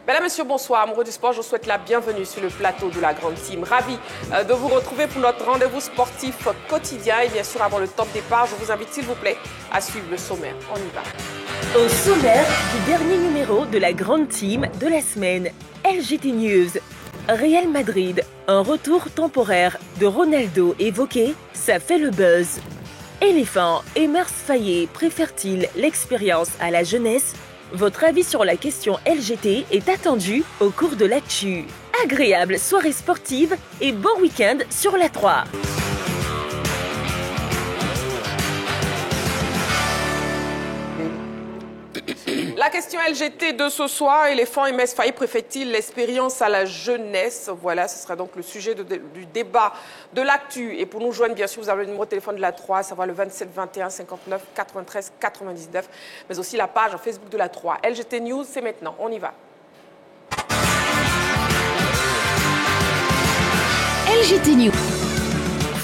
Mesdames, Messieurs, bonsoir. Amoureux du sport, je vous souhaite la bienvenue sur le plateau de la Grande Team. Ravi de vous retrouver pour notre rendez-vous sportif quotidien. Et bien sûr, avant le top départ, je vous invite, s'il vous plaît, à suivre le sommaire. On y va. Au sommaire du dernier numéro de la Grande Team de la semaine, LGT News. Real Madrid, un retour temporaire de Ronaldo évoqué, ça fait le buzz. Éléphant, Emers Faye préfère-t-il l'expérience à la jeunesse? Votre avis sur la question LGT est attendu au cours de l'actu. Agréable soirée sportive et bon week-end sur la 3. La question LGT de ce soir, Éléphant Emers Faye préfère-t-il l'expérience à la jeunesse? Voilà, ce sera donc le sujet du débat de l'actu. Et pour nous joindre, bien sûr, vous avez le numéro de téléphone de la 3, à savoir le 27 21 59 93 99, mais aussi la page Facebook de la 3. LGT News, c'est maintenant. On y va. LGT News.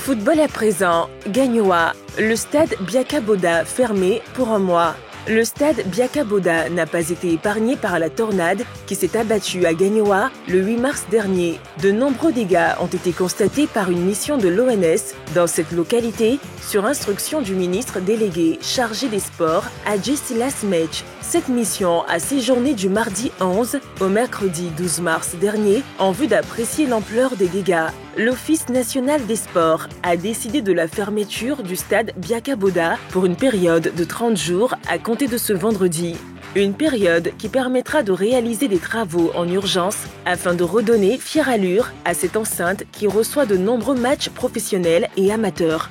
Football à présent, Gagnoa. Le stade Biaka Boda fermé pour un mois. Le stade Biaka Boda n'a pas été épargné par la tornade qui s'est abattue à Gagnoa le 8 mars dernier. De nombreux dégâts ont été constatés par une mission de l'ONS dans cette localité sur instruction du ministre délégué chargé des sports, Adji Silas Mech. Cette mission a séjourné du mardi 11 au mercredi 12 mars dernier en vue d'apprécier l'ampleur des dégâts. L'Office national des sports a décidé de la fermeture du stade Biaka Boda pour une période de 30 jours à compter de ce vendredi. Une période qui permettra de réaliser des travaux en urgence afin de redonner fière allure à cette enceinte qui reçoit de nombreux matchs professionnels et amateurs.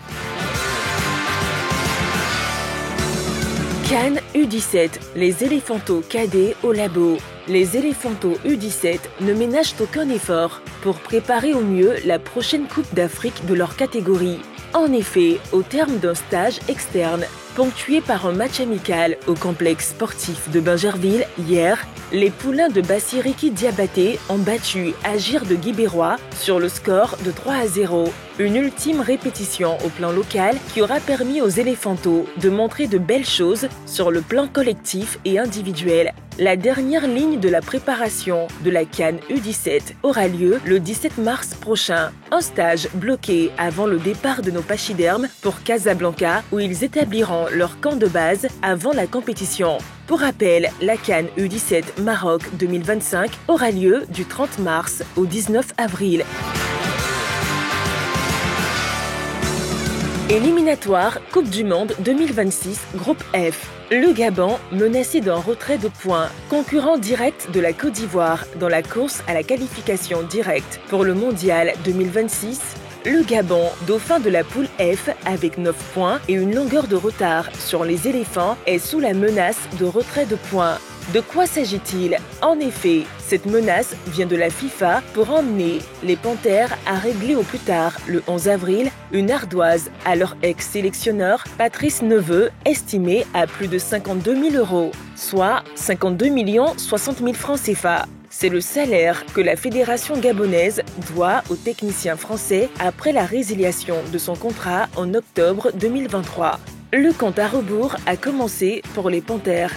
Cannes U17, les éléphantos cadets au labo. Les éléphantos U17 ne ménagent aucun effort pour préparer au mieux la prochaine Coupe d'Afrique de leur catégorie. En effet, au terme d'un stage externe, ponctué par un match amical au complexe sportif de Bingerville hier, les poulains de Bassiriki Diabaté ont battu Agir de Guibérois sur le score de 3-0. Une ultime répétition au plan local qui aura permis aux éléphantos de montrer de belles choses sur le plan collectif et individuel. La dernière ligne de la préparation de la Cannes U17 aura lieu le 17 mars prochain. Un stage bloqué avant le départ de nos pachydermes pour Casablanca où ils établiront leur camp de base avant la compétition. Pour rappel, la Cannes U17 Maroc 2025 aura lieu du 30 mars au 19 avril. Éliminatoire Coupe du Monde 2026, groupe F. Le Gabon, menacé d'un retrait de points, concurrent direct de la Côte d'Ivoire dans la course à la qualification directe pour le Mondial 2026. Le Gabon, dauphin de la poule F avec 9 points et une longueur de retard sur les éléphants, est sous la menace de retrait de points. De quoi s'agit-il? En effet, cette menace vient de la FIFA pour emmener les Panthères à régler au plus tard, le 11 avril, une ardoise à leur ex-sélectionneur Patrice Neveu, estimée à plus de 52 000 €, soit 52 060 000 francs CFA. C'est le salaire que la fédération gabonaise doit aux techniciens français après la résiliation de son contrat en octobre 2023. Le compte à rebours a commencé pour les Panthères.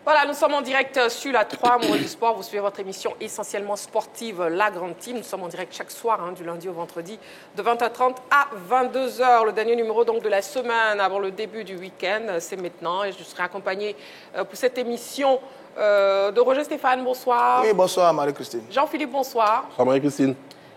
Voilà, nous sommes en direct sur la 3, Amoureux du sport. Vous suivez votre émission essentiellement sportive, La Grande Team. Nous sommes en direct chaque soir, du lundi au vendredi, de 20h30 à 22h. Le dernier numéro donc, de la semaine avant le début du week-end, c'est maintenant. Et je serai accompagnée pour cette émission de Roger Stéphane, bonsoir. Oui, bonsoir Marie-Christine. Jean-Philippe, bonsoir. Bonsoir Marie-Christine.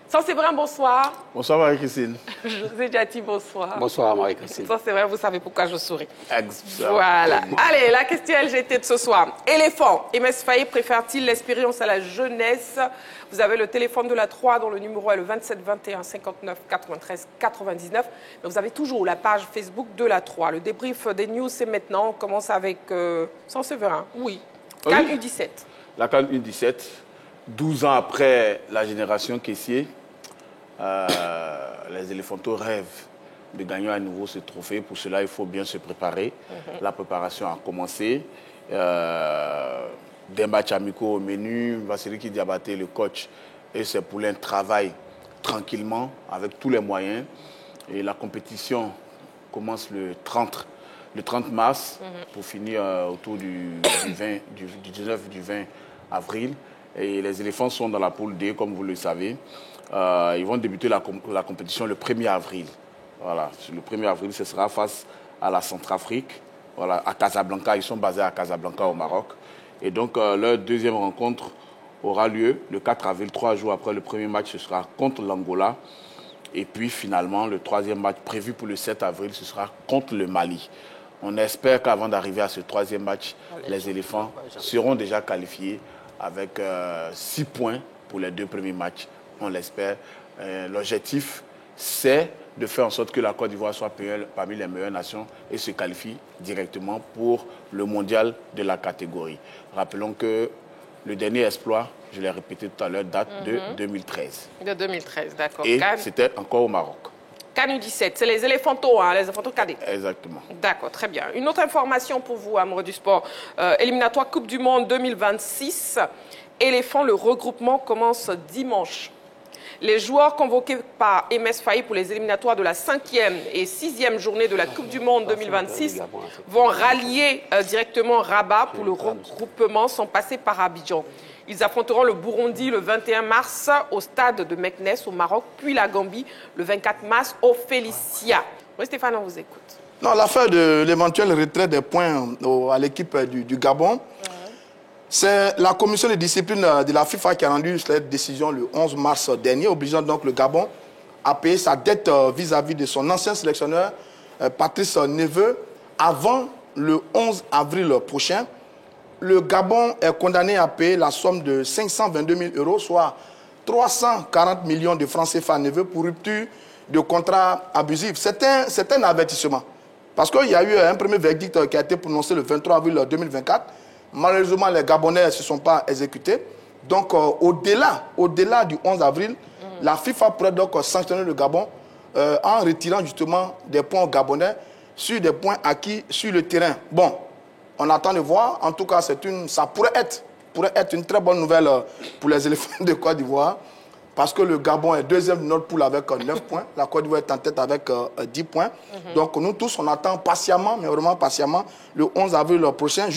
Ça, c'est vrai, bonsoir. Bonsoir Marie-Christine. José Diati, bonsoir. Bonsoir Marie-Christine. Ça, c'est vrai, vous savez pourquoi je souris. Exactement. Voilà. Allez, la question LGT de ce soir. Éléphant, Emers Faye préfère-t-il l'expérience à la jeunesse? Vous avez le téléphone de la 3 dont le numéro est le 27 21 59 93 99. Mais vous avez toujours la page Facebook de la 3. Le débrief des news, c'est maintenant. On commence avec Saint-Séverin. Oui. Cannes U17. La Cannes U17, 12 ans après la génération Kessié, les éléphantos rêvent de gagner à nouveau ce trophée. Pour cela, il faut bien se préparer. La préparation a commencé. Des matchs amicaux au menu. Vasiliki Diabaté, le coach, et ses poulains travaillent tranquillement avec tous les moyens. Et la compétition commence le 30 mars pour finir autour du 19 du 20 avril. Et les éléphants sont dans la poule D, comme vous le savez. Ils vont débuter la compétition le 1er avril. Voilà. Le 1er avril, ce sera face à la Centrafrique, voilà, à Casablanca. Ils sont basés à Casablanca, au Maroc. Et donc, leur deuxième rencontre aura lieu le 4 avril, 3 jours après le premier match, ce sera contre l'Angola. Et puis, finalement, le troisième match prévu pour le 7 avril, ce sera contre le Mali. On espère qu'avant d'arriver à ce troisième match, les éléphants seront déjà qualifiés avec 6 points pour les 2 premiers matchs. On l'espère. L'objectif, c'est de faire en sorte que la Côte d'Ivoire soit parmi les meilleures nations et se qualifie directement pour le mondial de la catégorie. Rappelons que le dernier exploit, je l'ai répété tout à l'heure, date de 2013. De 2013, d'accord. Et c'était encore au Maroc. CAN U17, c'est les éléphantos, hein, les éléphantos cadets. Exactement. D'accord, très bien. Une autre information pour vous, amoureux du sport. Éliminatoire Coupe du Monde 2026. Éléphants, le regroupement commence dimanche. Les joueurs convoqués par MS Faye pour les éliminatoires de la 5e et 6e journée de la Coupe du Monde 2026 vont rallier directement Rabat pour le regroupement sans passer par Abidjan. Ils affronteront le Burundi le 21 mars au stade de Meknes au Maroc, puis la Gambie le 24 mars au Félicia. Oui, Stéphane, on vous écoute. Non, l'affaire de l'éventuel retrait des points à l'équipe du Gabon, c'est la commission de discipline de la FIFA qui a rendu cette décision le 11 mars dernier, obligeant donc le Gabon à payer sa dette vis-à-vis de son ancien sélectionneur, Patrice Neveu, avant le 11 avril prochain. Le Gabon est condamné à payer la somme de 522 000 €, soit 340 millions de francs CFA à Neveu pour rupture de contrat abusif. C'est un avertissement. Parce qu'il y a eu un premier verdict qui a été prononcé le 23 avril 2024. Malheureusement, les Gabonais ne se sont pas exécutés. Donc, au-delà du 11 avril, la FIFA pourrait donc sanctionner le Gabon en retirant justement des points gabonais sur des points acquis sur le terrain. Bon, on attend de voir. En tout cas, ça pourrait être une très bonne nouvelle pour les éléphants de Côte d'Ivoire. Parce que le Gabon est deuxième de notre poule avec 9 points. La Côte d'Ivoire est en tête avec 10 points. Donc nous tous, on attend patiemment, mais vraiment patiemment, le 11 avril prochain.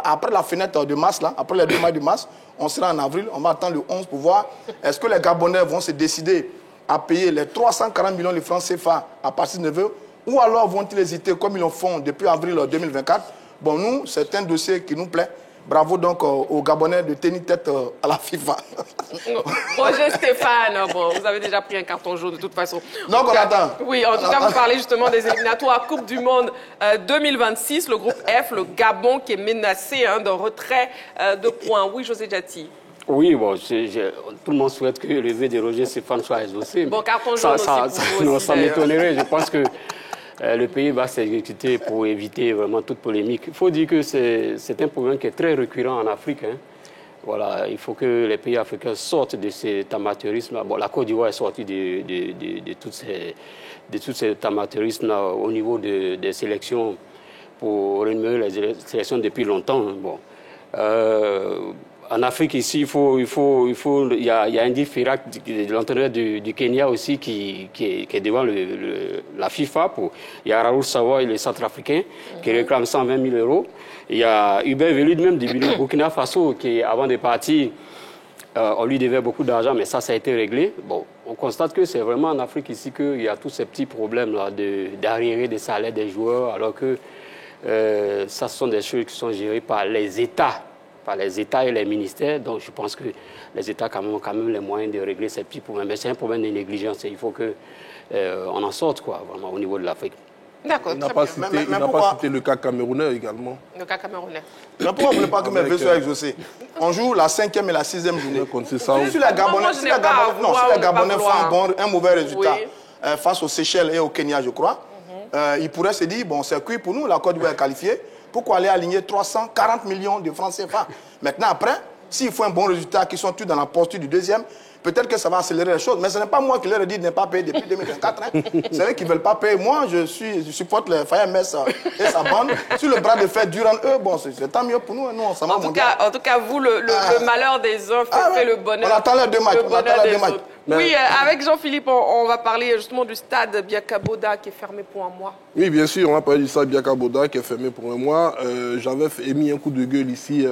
Après la fenêtre de mars, là, après les 2 mois de mars, on sera en avril. On va attendre le 11 pour voir est-ce que les Gabonais vont se décider à payer les 340 millions de francs CFA à partir de Neveu, ou alors vont-ils hésiter comme ils le font depuis avril 2024. Bon, nous, c'est un dossier qui nous plaît. Bravo donc aux Gabonais de tenir tête à la FIFA. Roger Stéphane, bon, vous avez déjà pris un carton jaune de toute façon. Donc on attend. Oui, en tout cas, vous parlez justement des éliminatoires Coupe du Monde 2026, le groupe F, le Gabon qui est menacé d'un retrait de points. Oui, José Diati. Oui, bon, tout le monde souhaite que le vœu de Roger Stéphane soit exaucé. Bon, carton jaune ça m'étonnerait. Je pense que le pays va s'exécuter pour éviter vraiment toute polémique. Il faut dire que c'est un problème qui est très récurrent en Afrique. Hein. Voilà, il faut que les pays africains sortent de cet amateurisme. Bon, la Côte d'Ivoire est sortie de tout cet amateurisme au niveau des sélections pour renouveler les sélections depuis longtemps. Bon. En Afrique, ici, il y a Andy Firak, l'entraîneur du Kenya aussi, qui est devant la FIFA. Il y a Raoul Savoy, le centrafricain, qui réclame 120 000 €. Il y a Hubert Velud, même du Burkina Faso, qui, avant de partir, on lui devait beaucoup d'argent, mais ça a été réglé. Bon, on constate que c'est vraiment en Afrique ici qu'il y a tous ces petits problèmes d'arriérés des salaires des joueurs, alors que ça, ce sont des choses qui sont gérées par les États et les ministères. Donc, je pense que les États ont quand même les moyens de régler ces petits problèmes. Mais c'est un problème de négligence et il faut qu'on en sorte, quoi, vraiment, au niveau de l'Afrique. D'accord, Il n'a pas cité le cas camerounais également. Le cas camerounais. Mais pourquoi vous ne voulez pas que mes vœux soient exaucés? On joue la 5e et la 6e journée. Si les Gabonais font un mauvais résultat face aux Seychelles et au Kenya, je crois, ils pourraient se dire, bon, c'est cuit pour nous, la Côte d'Ivoire est qualifiée. Pourquoi aller aligner 340 millions de francs CFA? Maintenant, après, s'ils font un bon résultat, qu'ils sont tous dans la posture du deuxième, peut-être que ça va accélérer les choses. Mais ce n'est pas moi qui leur ai dit de ne pas payer depuis 2024. Hein. C'est eux qui ne veulent pas payer. Moi, je supporte le FAMS et sa bande. Si le bras de fer dure en eux, bon, c'est tant mieux pour nous. Nous, on s'en va mondial. En tout cas, vous, le malheur des uns fait le bonheur. On attend les 2 matchs. Oui, avec Jean-Philippe, on va parler justement du stade Biaka Boda qui est fermé pour un mois. Oui, bien sûr, on va parler du stade Biaka Boda qui est fermé pour un mois. J'avais émis un coup de gueule ici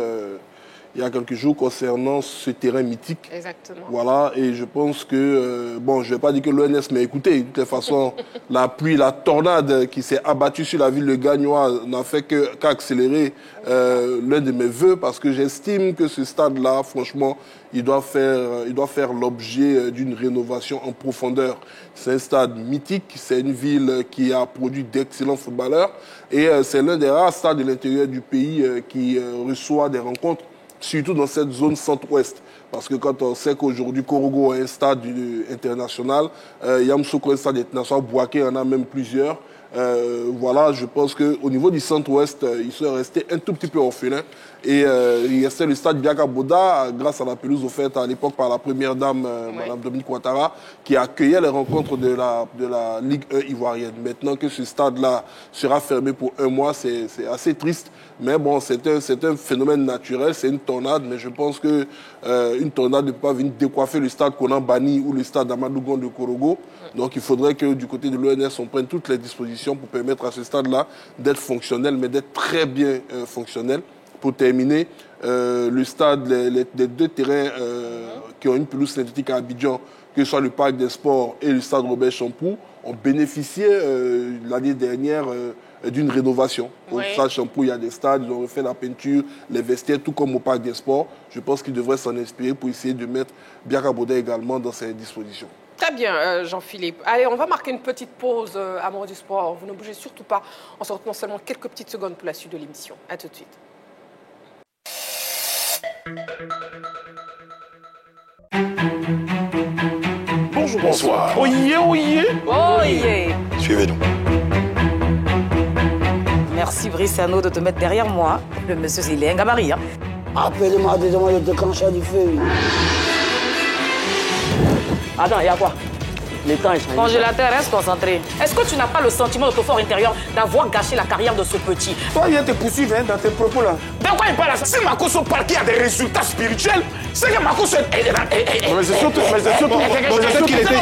il y a quelques jours concernant ce terrain mythique. Exactement. Voilà, et je pense que, bon, je ne vais pas dire que l'ONS m'a écouté. De toute façon, la pluie, la tornade qui s'est abattue sur la ville de Gagnois n'a fait qu'accélérer l'un de mes vœux parce que j'estime que ce stade-là, franchement, il doit faire l'objet d'une rénovation en profondeur. C'est un stade mythique, c'est une ville qui a produit d'excellents footballeurs et c'est l'un des rares stades de l'intérieur du pays qui reçoit des rencontres, surtout dans cette zone centre-ouest. Parce que quand on sait qu'aujourd'hui, Korogo a un stade international, Yamoussoukro a un stade international, Bouaké en a même plusieurs. Voilà, je pense qu'au niveau du centre-ouest, ils sont restés un tout petit peu orphelins. Et il restait le stade Biaka Boda, grâce à la pelouse offerte à l'époque par la première dame, Mme Dominique Ouattara, qui accueillait les rencontres de la Ligue 1 ivoirienne. Maintenant que ce stade-là sera fermé pour un mois, c'est assez triste. Mais bon, c'est un phénomène naturel, c'est une tornade. Mais je pense qu'une tornade ne peut pas venir décoiffer le stade Konan Bani ou le stade Amadougon de Korogo. Donc il faudrait que du côté de l'ONS, on prenne toutes les dispositions pour permettre à ce stade-là d'être fonctionnel, mais d'être très bien fonctionnel. Pour terminer, le stade, les 2 terrains qui ont une pelouse synthétique à Abidjan, que ce soit le parc des sports et le stade Robert Champoux, ont bénéficié l'année dernière d'une rénovation. Au stade Champoux, il y a des stades, ils ont refait la peinture, les vestiaires, tout comme au parc des sports. Je pense qu'ils devraient s'en inspirer pour essayer de mettre Biaka Boda également dans ces dispositions. Très bien, Jean-Philippe. Allez, on va marquer une petite pause, amoureux du sport. Vous ne bougez surtout pas. On se retrouve seulement quelques petites secondes pour la suite de l'émission. À tout de suite. Bonjour, bonsoir. Oyez, oyez. Oyez. Suivez-nous. Merci Brissano de te mettre derrière moi. Le monsieur, il est un gabarit. Hein. Appelez-moi déjà le déclencheur du feu. Attends, il y a quoi? Le temps est changé. Congélateur, reste concentré. Est-ce que tu n'as pas le sentiment de ton fort intérieur d'avoir gâché la carrière de ce petit? Toi, il y a tes poursuivre dans tes propos là. De quoi il parle? Si Makoso parle qu'il y a des résultats spirituels, c'est que Makoso est... Mais c'est surtout qu'il était...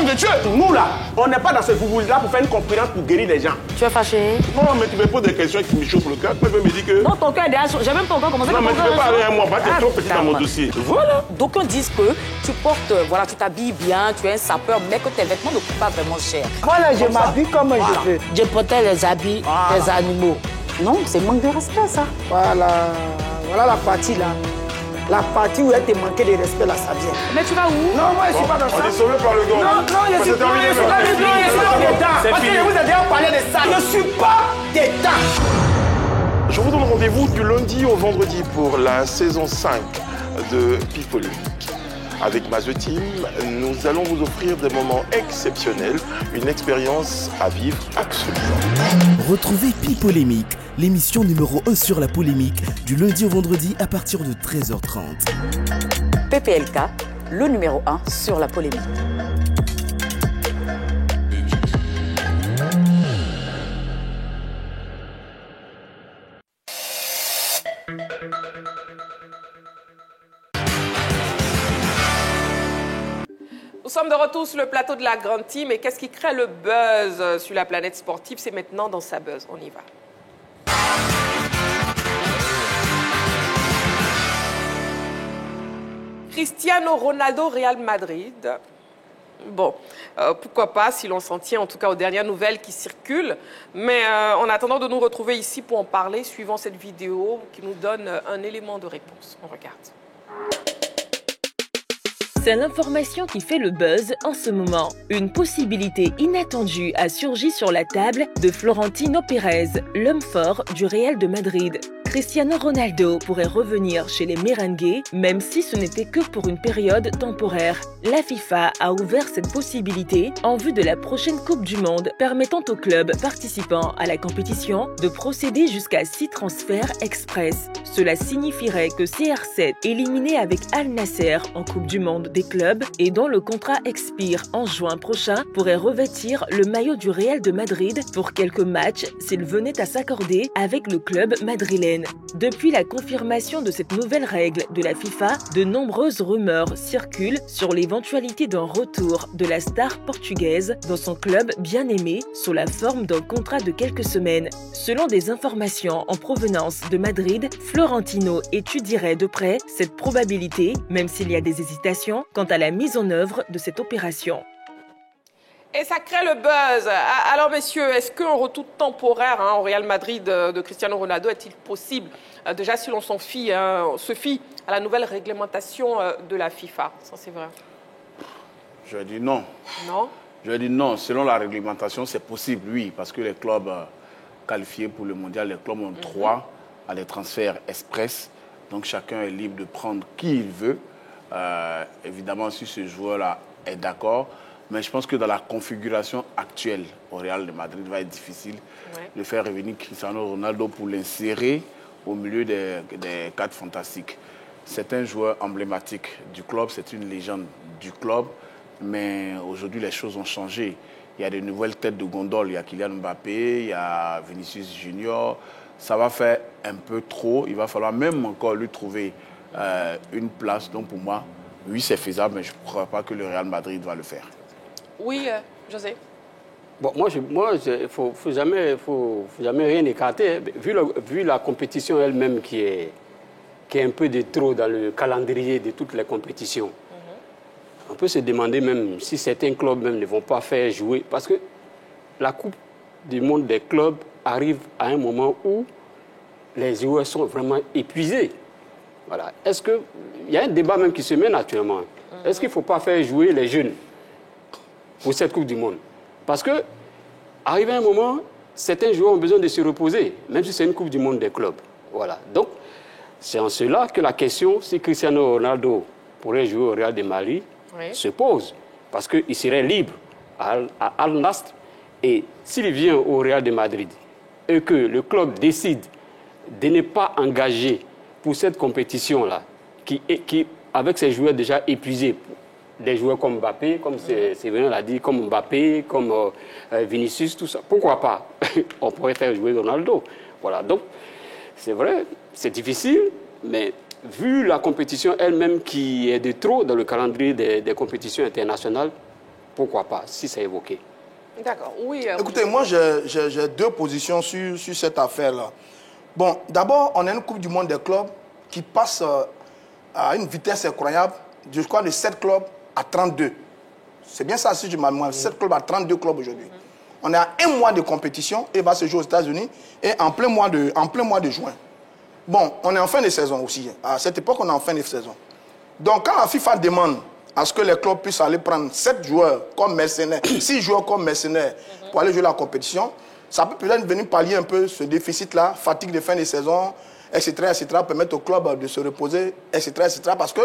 Nous là, on n'est pas dans ce boubou-là pour faire une conférence pour guérir les gens. Tu es fâché? Non, mais tu me poses des questions qui me chauffent le cœur. Tu peux me dire que... Non, ton cœur est déjà chaud. J'ai même pas encore commencé. Non, mais tu peux pas aller à moi. Tu es trop petit dans mon dossier. Voilà. D'aucuns disent que tu portes, voilà, tu t'habilles bien, tu es un sapeur, mais que tes vêtements ne coûtent pas vraiment cher. Voilà, je m'habille comme je veux. Je protège les habits des animaux. Non, c'est manque de respect, ça. Voilà la partie là. La partie où elle te manquait de respect là, ça vient. Mais tu vas où? Non, moi je suis pas dans ça. On est sauvé par le gars. Non, je suis pas d'État. Parce que je vous ai déjà parlé de ça. Je suis pas d'État. Je vous donne rendez-vous du lundi au vendredi pour la saison 5 de Pipolémique. Avec Maze Team, nous allons vous offrir des moments exceptionnels, une expérience à vivre absolument. Retrouvez Pipolémique, l'émission numéro 1 sur la polémique, du lundi au vendredi à partir de 13h30. PPLK, le numéro 1 sur la polémique. Nous sommes de retour sur le plateau de la Grande Team. Et qu'est-ce qui crée le buzz sur la planète sportive? C'est maintenant dans sa buzz. On y va. Cristiano Ronaldo, Real Madrid. Bon, pourquoi pas si l'on s'en tient en tout cas aux dernières nouvelles qui circulent. Mais en attendant de nous retrouver ici pour en parler, suivant cette vidéo qui nous donne un élément de réponse. On regarde. C'est l'information qui fait le buzz en ce moment. Une possibilité inattendue a surgi sur la table de Florentino Pérez, l'homme fort du Real de Madrid. Cristiano Ronaldo pourrait revenir chez les Merengues, même si ce n'était que pour une période temporaire. La FIFA a ouvert cette possibilité en vue de la prochaine Coupe du Monde, permettant aux clubs participants à la compétition de procéder jusqu'à 6 transferts express. Cela signifierait que CR7, éliminé avec Al Nasser en Coupe du Monde des clubs et dont le contrat expire en juin prochain, pourrait revêtir le maillot du Real de Madrid pour quelques matchs s'il venait à s'accorder avec le club madrilène. Depuis la confirmation de cette nouvelle règle de la FIFA, de nombreuses rumeurs circulent sur l'éventualité d'un retour de la star portugaise dans son club bien aimé sous la forme d'un contrat de quelques semaines. Selon des informations en provenance de Madrid, Florentino étudierait de près cette probabilité, même s'il y a des hésitations quant à la mise en œuvre de cette opération. Et ça crée le buzz. Alors, messieurs, est-ce qu'un retour temporaire au Real Madrid de Cristiano Ronaldo est-il possible? Déjà, si l'on se fie à la nouvelle réglementation de la FIFA. Ça, c'est vrai. Je dis non. Non? Je dis non. Selon la réglementation, c'est possible, oui, parce que les clubs qualifiés pour le mondial, les clubs ont droit à des transferts express. Donc, chacun est libre de prendre qui il veut. Évidemment, si ce joueur-là est d'accord. Mais je pense que dans la configuration actuelle au Real de Madrid, il va être difficile de faire revenir Cristiano Ronaldo pour l'insérer au milieu des 4 fantastiques. C'est un joueur emblématique du club, c'est une légende du club. Mais aujourd'hui, les choses ont changé. Il y a de nouvelles têtes de gondole. Il y a Kylian Mbappé, il y a Vinicius Junior. Ça va faire un peu trop. Il va falloir même encore lui trouver une place. Donc pour moi, oui, c'est faisable, mais je ne crois pas que le Real Madrid va le faire. Oui, José. Bon, moi, il ne faut jamais rien écarter. Vu la compétition elle-même qui est un peu de trop dans le calendrier de toutes les compétitions, on peut se demander même si certains clubs même ne vont pas faire jouer. Parce que la Coupe du Monde des clubs arrive à un moment où les joueurs sont vraiment épuisés. Voilà. Est-ce qu'il y a un débat même qui se mène actuellement? Est-ce qu'il ne faut pas faire jouer les jeunes pour cette Coupe du Monde? Parce que, arrivé à un moment, certains joueurs ont besoin de se reposer, même si c'est une Coupe du Monde des clubs. Voilà. Donc, c'est en cela que la question, si Cristiano Ronaldo pourrait jouer au Real de Madrid, se pose. Parce qu'il serait libre à Al Nassr. Et s'il vient au Real de Madrid et que le club décide de ne pas engager pour cette compétition-là, qui, avec ses joueurs déjà épuisés, des joueurs comme Mbappé, comme Séverin l'a dit, comme Mbappé, comme Vinicius, tout ça. Pourquoi pas? On pourrait faire jouer Ronaldo. Voilà. Donc, c'est vrai, c'est difficile, mais vu la compétition elle-même qui est de trop dans le calendrier des compétitions internationales, pourquoi pas, si c'est évoqué? D'accord, oui. Écoutez, moi, j'ai 2 positions sur cette affaire-là. Bon, d'abord, on a une Coupe du Monde des clubs qui passe à une vitesse incroyable, je crois, de 7 clubs à 32. C'est bien ça, si je m'en 7 clubs à 32 clubs aujourd'hui. On a 1 mois de compétition et va se jouer aux États-Unis et en plein mois de juin. Bon, on est en fin de saison aussi. À cette époque, on est en fin de saison. Donc, quand la FIFA demande à ce que les clubs puissent aller prendre 7 joueurs comme mercenaires, 6 joueurs comme mercenaires pour aller jouer la compétition, ça peut peut-être venir pallier un peu ce déficit-là, fatigue de fin de saison, etc., permettre aux clubs de se reposer, etc., parce que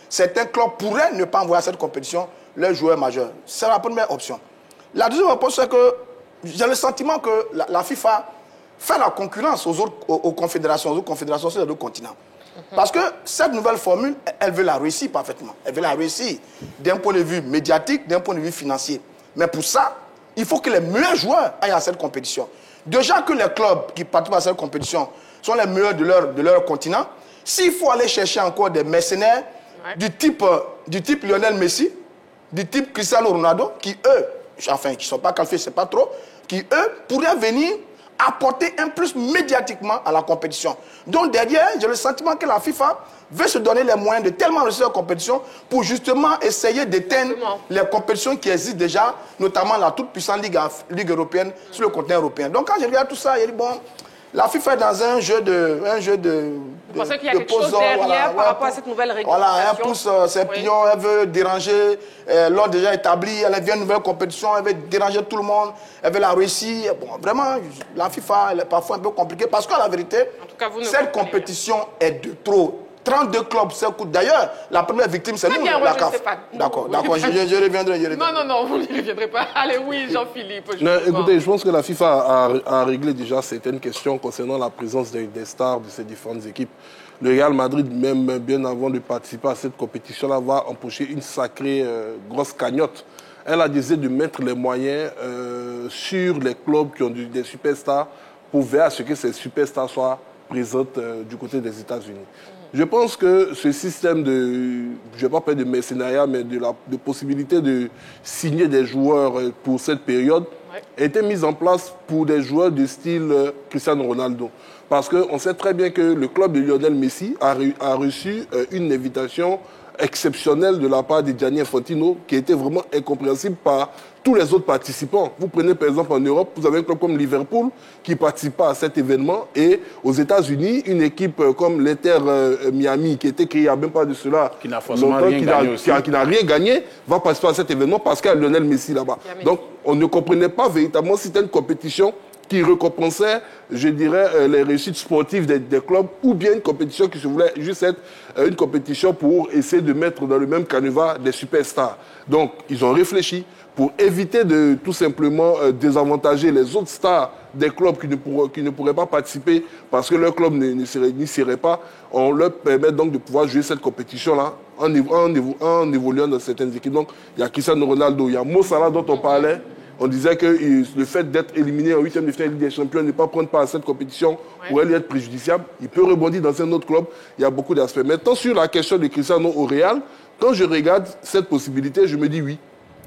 certains clubs pourraient ne pas envoyer à cette compétition leurs joueurs majeurs. C'est la première option. La deuxième option, c'est que j'ai le sentiment que la FIFA fait la concurrence aux confédérations sur les 2 continents. Parce que cette nouvelle formule, elle veut la réussir parfaitement. Elle veut la réussir d'un point de vue médiatique, d'un point de vue financier. Mais pour ça, il faut que les meilleurs joueurs aillent à cette compétition. Déjà que les clubs qui participent à cette compétition sont les meilleurs de leur continent, s'il faut aller chercher encore des mercenaires du type Lionel Messi, du type Cristiano Ronaldo, qui eux, enfin, qui ne sont pas qualifiés, c'est pas trop, qui eux pourraient venir apporter un plus médiatiquement à la compétition. Donc derrière, j'ai le sentiment que la FIFA veut se donner les moyens de tellement réussir la compétition pour justement essayer d'éteindre les compétitions qui existent déjà, notamment la toute puissante Ligue européenne sur le continent européen. Donc quand je regarde tout ça, je dis bon, La FIFA est dans un jeu de vous pensez qu'il y a quelque chose derrière par rapport à cette nouvelle réglementation? Voilà, elle pousse ses pions, elle veut déranger l'ordre déjà établi, elle vient une nouvelle compétition, elle veut déranger tout le monde, elle veut la réussir. Bon, vraiment, la FIFA, elle est parfois un peu compliquée parce que la vérité, cette compétition est de trop. 32 clubs, ça coûte. D'ailleurs, la première victime, c'est nous, la CAF. D'accord, je reviendrai. Non, vous n'y reviendrez pas. Allez, oui, Jean-Philippe. Écoutez, je pense que la FIFA a réglé déjà certaines questions concernant la présence des stars de ces différentes équipes. Le Real Madrid, même bien avant de participer à cette compétition-là, va empocher une sacrée grosse cagnotte. Elle a décidé de mettre les moyens sur les clubs qui ont des superstars pour veiller à ce que ces superstars soient présentes du côté des États-Unis. Je pense que ce système je ne vais pas parler de mercenariat, mais de possibilité de signer des joueurs pour cette période, a été mise en place pour des joueurs de style Cristiano Ronaldo. Parce qu'on sait très bien que le club de Lionel Messi a reçu une invitation exceptionnelle de la part de Gianni Infantino, qui était vraiment incompréhensible par tous les autres participants. Vous prenez par exemple en Europe, vous avez un club comme Liverpool qui participe pas à cet événement, et aux États-Unis, une équipe comme l'Inter Miami, qui était créée il n'y a même pas de cela, qui n'a forcément rien gagné aussi, qui n'a rien gagné, va participer à cet événement parce qu'il y a Lionel Messi là-bas. Donc on ne comprenait pas véritablement si c'était une compétition qui récompensait, je dirais, les réussites sportives des clubs, ou bien une compétition qui se voulait juste être une compétition pour essayer de mettre dans le même canevas des superstars. Donc, ils ont réfléchi pour éviter de tout simplement désavantager les autres stars des clubs qui ne pourraient pas participer parce que leur club n'y serait pas. On leur permet donc de pouvoir jouer cette compétition-là en évoluant dans certaines équipes. Donc, il y a Cristiano Ronaldo, il y a Mo Salah dont on parlait. On disait que le fait d'être éliminé en 8e de finale des champions, ne pas prendre part à cette compétition, pourrait lui être préjudiciable. Il peut rebondir dans un autre club. Il y a beaucoup d'aspects. Maintenant, sur la question de Cristiano au Real, quand je regarde cette possibilité, je me dis oui.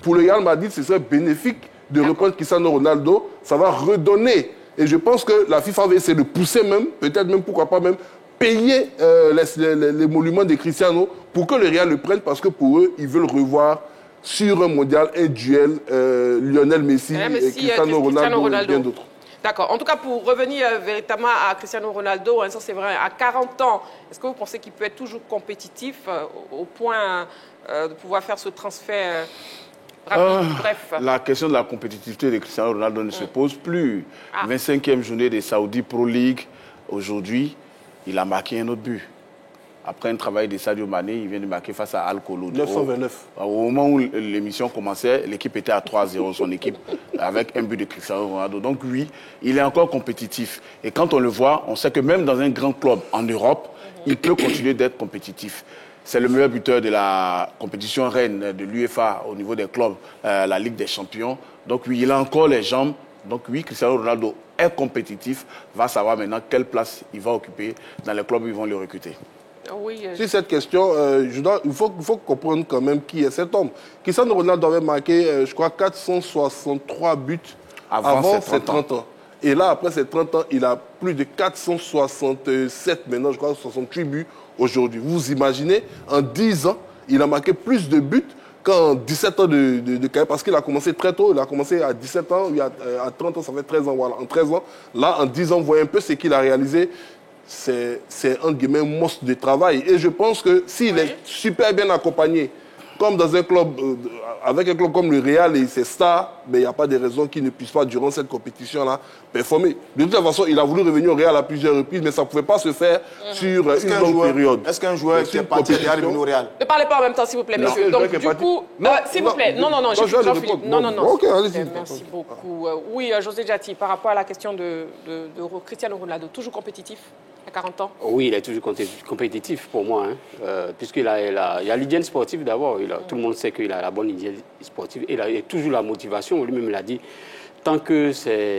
Pour le Real Madrid, ce serait bénéfique de reprendre Cristiano Ronaldo. Ça va redonner. Et je pense que la FIFA va essayer de pousser même, peut-être même, pourquoi pas même, payer les monuments de Cristiano pour que le Real le prenne, parce que pour eux, ils veulent revoir sur un mondial, un duel, Lionel Messi et Cristiano Ronaldo et bien d'autres. D'accord. En tout cas, pour revenir véritablement à Cristiano Ronaldo, ça c'est vrai, à 40 ans, est-ce que vous pensez qu'il peut être toujours compétitif au point de pouvoir faire ce transfert rapide? Bref. La question de la compétitivité de Cristiano Ronaldo ne se pose plus. 25e journée des Saudi Pro League, aujourd'hui, il a marqué un autre but. Après un travail de Sadio Mané, il vient de marquer face à Al Kholoud. 929. Au moment où l'émission commençait, l'équipe était à 3-0, son équipe, avec un but de Cristiano Ronaldo. Donc oui, il est encore compétitif. Et quand on le voit, on sait que même dans un grand club en Europe, il peut continuer d'être compétitif. C'est le meilleur buteur de la compétition reine de l'UEFA au niveau des clubs, la Ligue des Champions. Donc oui, il a encore les jambes. Donc oui, Cristiano Ronaldo est compétitif, va savoir maintenant quelle place il va occuper dans les clubs où ils vont le recruter. Oui, sur cette question, il faut comprendre quand même qui est cet homme. Cristiano Ronaldo avait marqué, je crois, 463 buts avant ses 30 ans. Et là, après ses 30 ans, il a plus de 467, maintenant, je crois, 68 buts aujourd'hui. Vous imaginez, en 10 ans, il a marqué plus de buts qu'en 17 ans de carrière, parce qu'il a commencé très tôt. Il a commencé à 17 ans, à 30 ans, ça fait 13 ans. Voilà, en 13 ans, là, en 10 ans, vous voyez un peu ce qu'il a réalisé. C'est un monstre de travail. Et je pense que s'il est super bien accompagné, comme dans un club, avec un club comme le Real et ses stars, il n'y a pas de raison qu'il ne puisse pas, durant cette compétition-là, performer. De toute façon, il a voulu revenir au Real à plusieurs reprises, mais ça ne pouvait pas se faire sur une longue période. Est-ce qu'un joueur qui est parti est revenu au Real? Ne parlez pas en même temps, s'il vous plaît, monsieur. Donc, du coup, s'il vous plaît, non, Jean-Philippe. Non. Merci beaucoup. Oui, José Diaty, par rapport à la question de Cristiano Ronaldo, toujours compétitif à 40 ans? Oui, il est toujours compétitif pour moi, puisqu'il a l'hygiène sportive d'abord. Tout le monde sait qu'il a la bonne hygiène sportive et il a toujours la motivation. Lui-même l'a dit. Tant que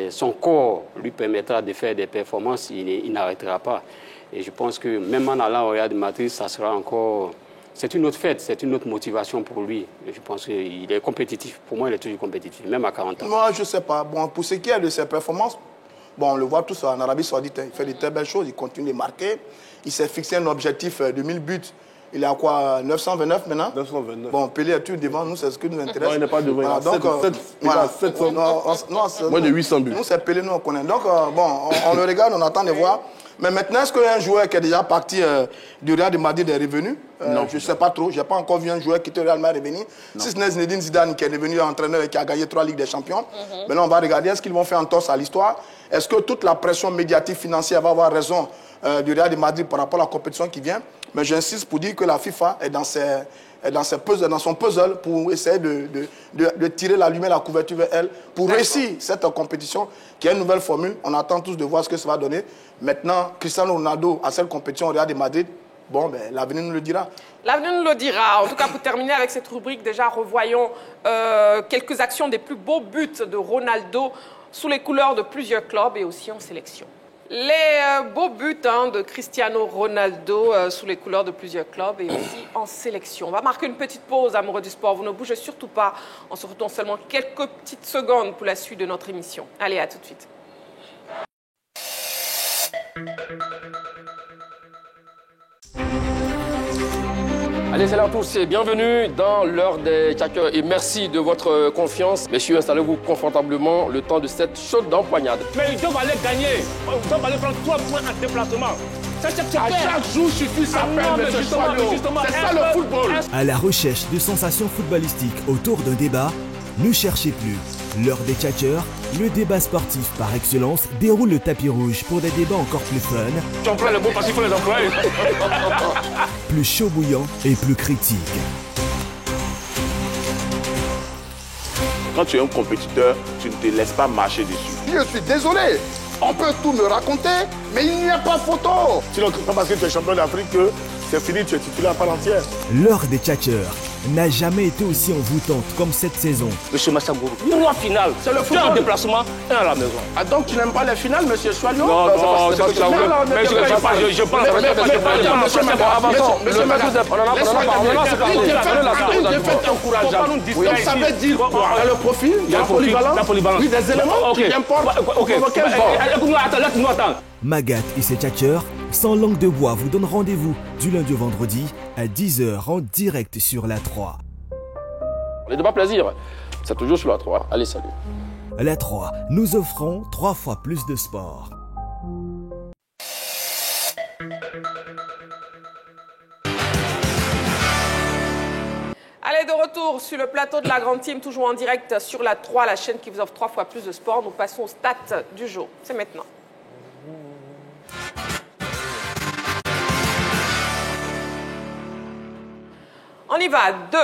son corps lui permettra de faire des performances, il n'arrêtera pas. Et je pense que même en allant au Real de Madrid, ça sera encore... C'est une autre fête, c'est une autre motivation pour lui. Je pense qu'il est compétitif. Pour moi, il est toujours compétitif, même à 40 ans. Moi, je ne sais pas. Bon, pour ce qui est de ses performances, bon, on le voit tous en Arabie Saoudite. Il fait de très belles choses, il continue de marquer. Il s'est fixé un objectif de 1000 buts Il est à quoi 929 maintenant? 929. Bon, Pelé est toujours devant nous, c'est ce qui nous intéresse. Non, il n'est pas devant. Voilà, donc, voilà. 700. Moins de 800 buts. Nous, c'est Pelé, nous, on connaît. Donc, bon, on le regarde, on attend de voir. Mais maintenant, est-ce qu'il y a un joueur qui est déjà parti du Real de Madrid est revenu? Non. Je ne sais pas trop. Je n'ai pas encore vu un joueur qui était au Real Madrid revenir. Si ce n'est Zinedine Zidane qui est devenu entraîneur et qui a gagné 3 Ligues des Champions. Maintenant, on va regarder est-ce qu'ils vont faire un torse à l'histoire. Est-ce que toute la pression médiatique financière va avoir raison du Real de Madrid par rapport à la compétition qui vient? Mais j'insiste pour dire que la FIFA est dans son puzzle pour essayer de tirer la lumière, la couverture vers elle, pour réussir cette compétition qui est une nouvelle formule. On attend tous de voir ce que ça va donner. Maintenant, Cristiano Ronaldo a cette compétition au Real de Madrid. Bon, ben, l'avenir nous le dira. L'avenir nous le dira. En tout cas, pour terminer avec cette rubrique, déjà, revoyons quelques actions des plus beaux buts de Ronaldo sous les couleurs de plusieurs clubs et aussi en sélection. Les beaux buts de Cristiano Ronaldo sous les couleurs de plusieurs clubs et aussi en sélection. On va marquer une petite pause, amoureux du sport. Vous ne bougez surtout pas. On se retourne seulement quelques petites secondes pour la suite de notre émission. Allez, à tout de suite. Allez, salut à tous et bienvenue dans l'heure des tchatcheurs et merci de votre confiance. Messieurs, installez-vous confortablement le temps de cette chaude empoignade. Mais ils doivent aller gagner. Ils doivent aller prendre 3 points en déplacement. À chaque jour suffit sa peine, monsieur Choileau. C'est ça le football. À la recherche de sensations footballistiques autour d'un débat, ne cherchez plus. L'heure des tchatcheurs, le débat sportif par excellence, déroule le tapis rouge pour des débats encore plus fun. Tu emploies le bon parce qu'il faut les employer. Plus chaud bouillant et plus critique. Quand tu es un compétiteur, tu ne te laisses pas marcher dessus. Je suis désolé. On peut tout me raconter, mais il n'y a pas photo. Sinon, parce que tu es champion d'Afrique, c'est fini, tu es titulaire à part entière. L'heure des tchatcheurs n'a jamais été aussi envoûtante comme cette saison. Monsieur Massagourou, 3 finales. C'est le football. 2 en déplacement, 1 à la maison. Ah donc tu n'aimes pas les finales, monsieur Choileau? Non, c'est parce que ça vous... Mais je pense... Donc ça veut dire quoi? Le profil, la polyvalence, oui, des éléments qui importent. Laisse-nous attendre. Magat et ses tchatcheurs, sans langue de bois, vous donnent rendez-vous du lundi au vendredi à 10h en direct sur la 3. Les débats plaisir, c'est toujours sur la 3. Allez, salut. À la 3, nous offrons 3 fois plus de sport. Allez, de retour sur le plateau de la Grande Team, toujours en direct sur la 3, la chaîne qui vous offre 3 fois plus de sport. Nous passons au stats du jour. C'est maintenant. On y va. 2.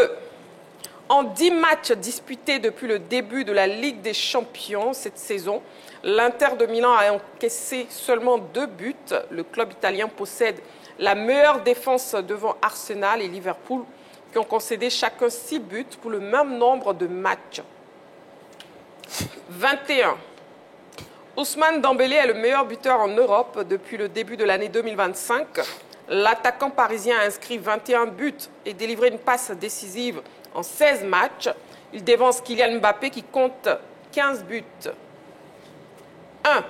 En 10 matchs disputés depuis le début de la Ligue des Champions cette saison, l'Inter de Milan a encaissé seulement 2 buts. Le club italien possède la meilleure défense devant Arsenal et Liverpool, qui ont concédé chacun 6 buts pour le même nombre de matchs. 21. Ousmane Dembélé est le meilleur buteur en Europe depuis le début de l'année 2025. L'attaquant parisien a inscrit 21 buts et délivré une passe décisive en 16 matchs. Il dévance Kylian Mbappé qui compte 15 buts. 1.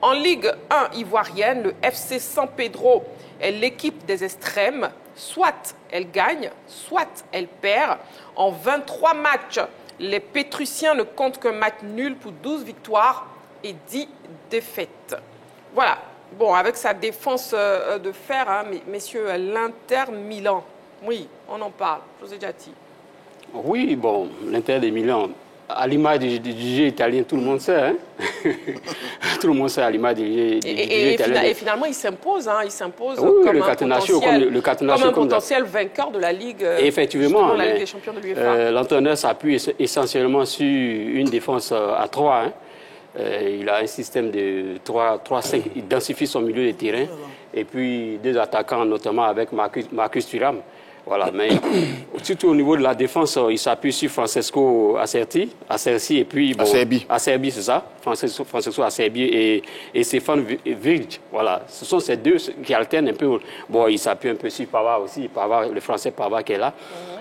En Ligue 1 ivoirienne, le FC San Pedro est l'équipe des extrêmes. Soit elle gagne, soit elle perd. En 23 matchs, les Pétrusiens ne comptent qu'un match nul pour 12 victoires et 10 défaites. Voilà. Bon, avec sa défense de fer, hein, messieurs, l'Inter Milan. Oui, on en parle. José Diatti. Oui, bon, l'Inter de Milan, à l'image du jeu italien, tout le monde sait. Hein. Tout le monde sait à l'image du jeu italien. Et finalement, il s'impose. Hein, il s'impose oui, comme un potentiel vainqueur de la Ligue, effectivement, la Ligue des champions de l'UEFA. L'entraîneur s'appuie essentiellement sur une défense à 3. Hein. Il a un système de 3-5. Il densifie son milieu de terrain. Et puis 2 attaquants, notamment avec Marcus Thuram. Voilà, mais surtout au niveau de la défense, il s'appuie sur Francesco Acerbi et puis... Bon, Acerbi, c'est ça. Francesco Acerbi et Stéphane Virg. Voilà, ce sont ces 2 qui alternent un peu. Bon, il s'appuie un peu sur Pavard aussi, le français Pavard qui est là.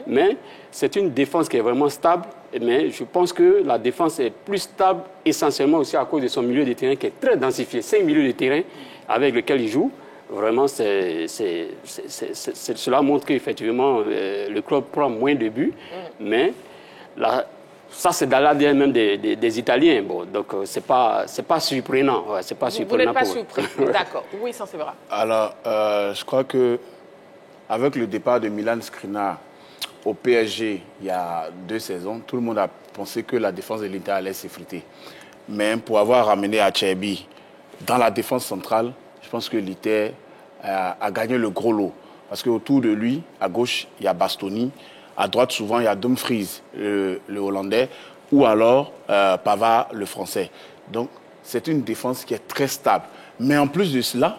Mais c'est une défense qui est vraiment stable. Mais je pense que la défense est plus stable essentiellement aussi à cause de son milieu de terrain qui est très densifié. 5 milieux de terrain avec lesquels il joue. Vraiment, cela montre qu'effectivement, le club prend moins de buts, mais ça, c'est dans l'ADN même des Italiens. Bon, donc, c'est pas surprenant. Ouais, c'est pas vous n'êtes pas surpris. D'accord. Oui, ça, c'est vrai. Alors, je crois qu'avec le départ de Milan Skriniar au PSG il y a 2 saisons, tout le monde a pensé que la défense de l'Inter allait s'effriter. Mais pour avoir ramené Acerbi dans la défense centrale, je pense que l'Inter a gagné le gros lot. Parce qu'autour de lui, à gauche, il y a Bastoni. À droite, souvent, il y a Dumfries, le Hollandais, ou alors Pavard, le Français. Donc, c'est une défense qui est très stable. Mais en plus de cela,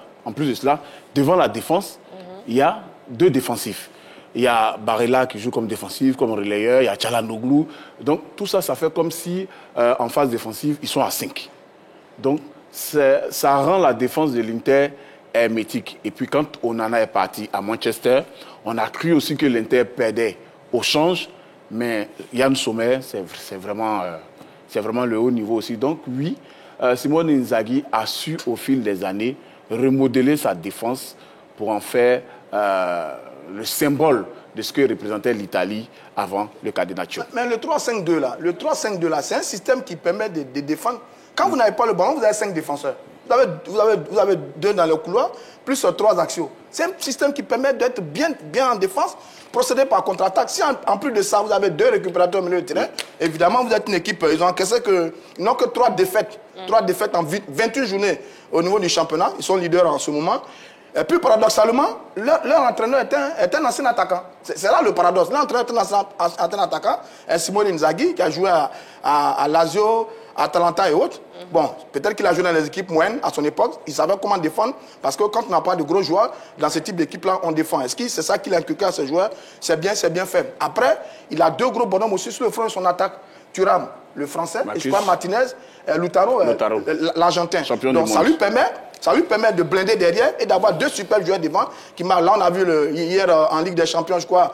devant la défense, il y a 2 défensifs. Il y a Barella qui joue comme défensif, comme relayeur, il y a Çalhanoğlu. Donc, tout ça, ça fait comme si, en phase défensive, ils sont à 5. Donc, ça rend la défense de l'Inter hermétique. Et puis, quand Onana est parti à Manchester, on a cru aussi que l'Inter perdait au change, mais Yann Sommer, c'est vraiment le haut niveau aussi. Donc oui, Simone Inzaghi a su au fil des années remodeler sa défense pour en faire le symbole de ce que représentait l'Italie avant le Catenaccio. Mais le 3-5-2 là, c'est un système qui permet de défendre. Quand vous n'avez pas le ballon, vous avez 5 défenseurs. Vous avez 2 dans le couloir, plus 3 axiaux. C'est un système qui permet d'être bien en défense, procéder par contre-attaque. Si en plus de ça, vous avez 2 récupérateurs au milieu de terrain, évidemment, vous êtes une équipe. Ils ont encaissé ils n'ont que 3 défaites. 3 défaites en 28 journées au niveau du championnat. Ils sont leaders en ce moment. Et puis, paradoxalement, leur entraîneur est un ancien attaquant. C'est là le paradoxe. Leur entraîneur est un ancien attaquant, Simone Inzaghi, qui a joué à Lazio, à Atalanta et autres. Bon, peut-être qu'il a joué dans les équipes moyennes à son époque. Il savait comment défendre. Parce que quand on n'a pas de gros joueurs, dans ce type d'équipe-là, on défend. Est-ce que c'est ça qu'il a inculqué à ses joueurs? C'est bien fait. Après, il a 2 gros bonhommes aussi sur le front de son attaque. Thuram, le français, et je crois Martinez, Lautaro. l'Argentin. Donc ça lui permet de blinder derrière et d'avoir 2 super joueurs devant. Là, on a vu hier en Ligue des Champions, je crois,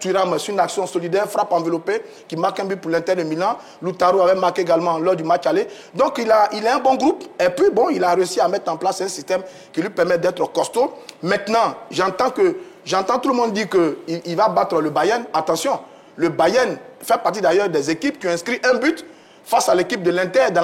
Thuram sur une action solidaire, frappe enveloppée, qui marque un but pour l'Inter de Milan. Lautaro avait marqué également lors du match aller. Donc il a un bon groupe. Et puis bon, il a réussi à mettre en place un système qui lui permet d'être costaud. Maintenant, j'entends tout le monde dire qu'il va battre le Bayern. Attention, le Bayern fait partie d'ailleurs des équipes qui ont inscrit un but face à l'équipe de l'Inter dans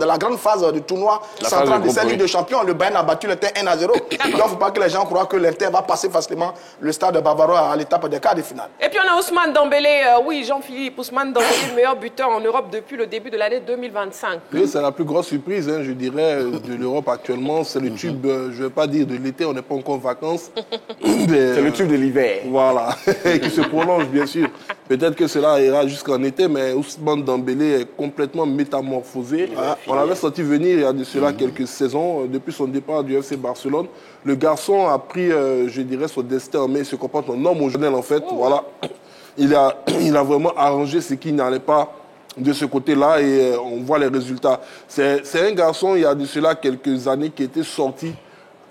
la grande phase du tournoi central de cette Ligue des Champions. Le Bayern a battu l'Inter 1-0. Donc il ne faut pas que les gens croient que l'Inter va passer facilement le stade bavarois à l'étape des quarts de finale. Et puis on a Ousmane Dembélé, Jean-Philippe, Ousmane Dembélé, le meilleur buteur en Europe depuis le début de l'année 2025. Oui, c'est la plus grosse surprise, je dirais, de l'Europe actuellement. C'est le tube, je ne vais pas dire de l'été, on n'est pas encore en vacances. C'est le tube de l'hiver. Voilà, qui se prolonge bien sûr. Peut-être que cela ira jusqu'en été, mais Ousmane Dembélé est complètement métamorphosé. On l'avait senti venir il y a de cela quelques saisons, depuis son départ du FC Barcelone. Le garçon a pris, je dirais, son destin en main. Il se comporte en homme au journal, en fait. Voilà. Il a vraiment arrangé ce qui n'allait pas de ce côté-là et on voit les résultats. C'est un garçon, il y a de cela quelques années, qui était sorti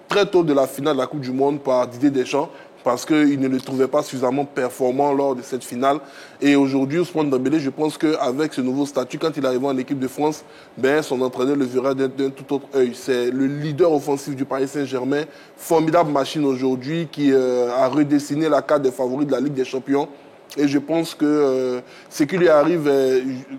très tôt de la finale de la Coupe du Monde par Didier Deschamps, parce qu'il ne le trouvait pas suffisamment performant lors de cette finale. Et aujourd'hui, Ousmane Dembélé, je pense qu'avec ce nouveau statut, quand il arrive en équipe de France, son entraîneur le verra d'un tout autre œil. C'est le leader offensif du Paris Saint-Germain, formidable machine aujourd'hui, qui a redessiné la carte des favoris de la Ligue des Champions. Et je pense que ce qui lui arrive,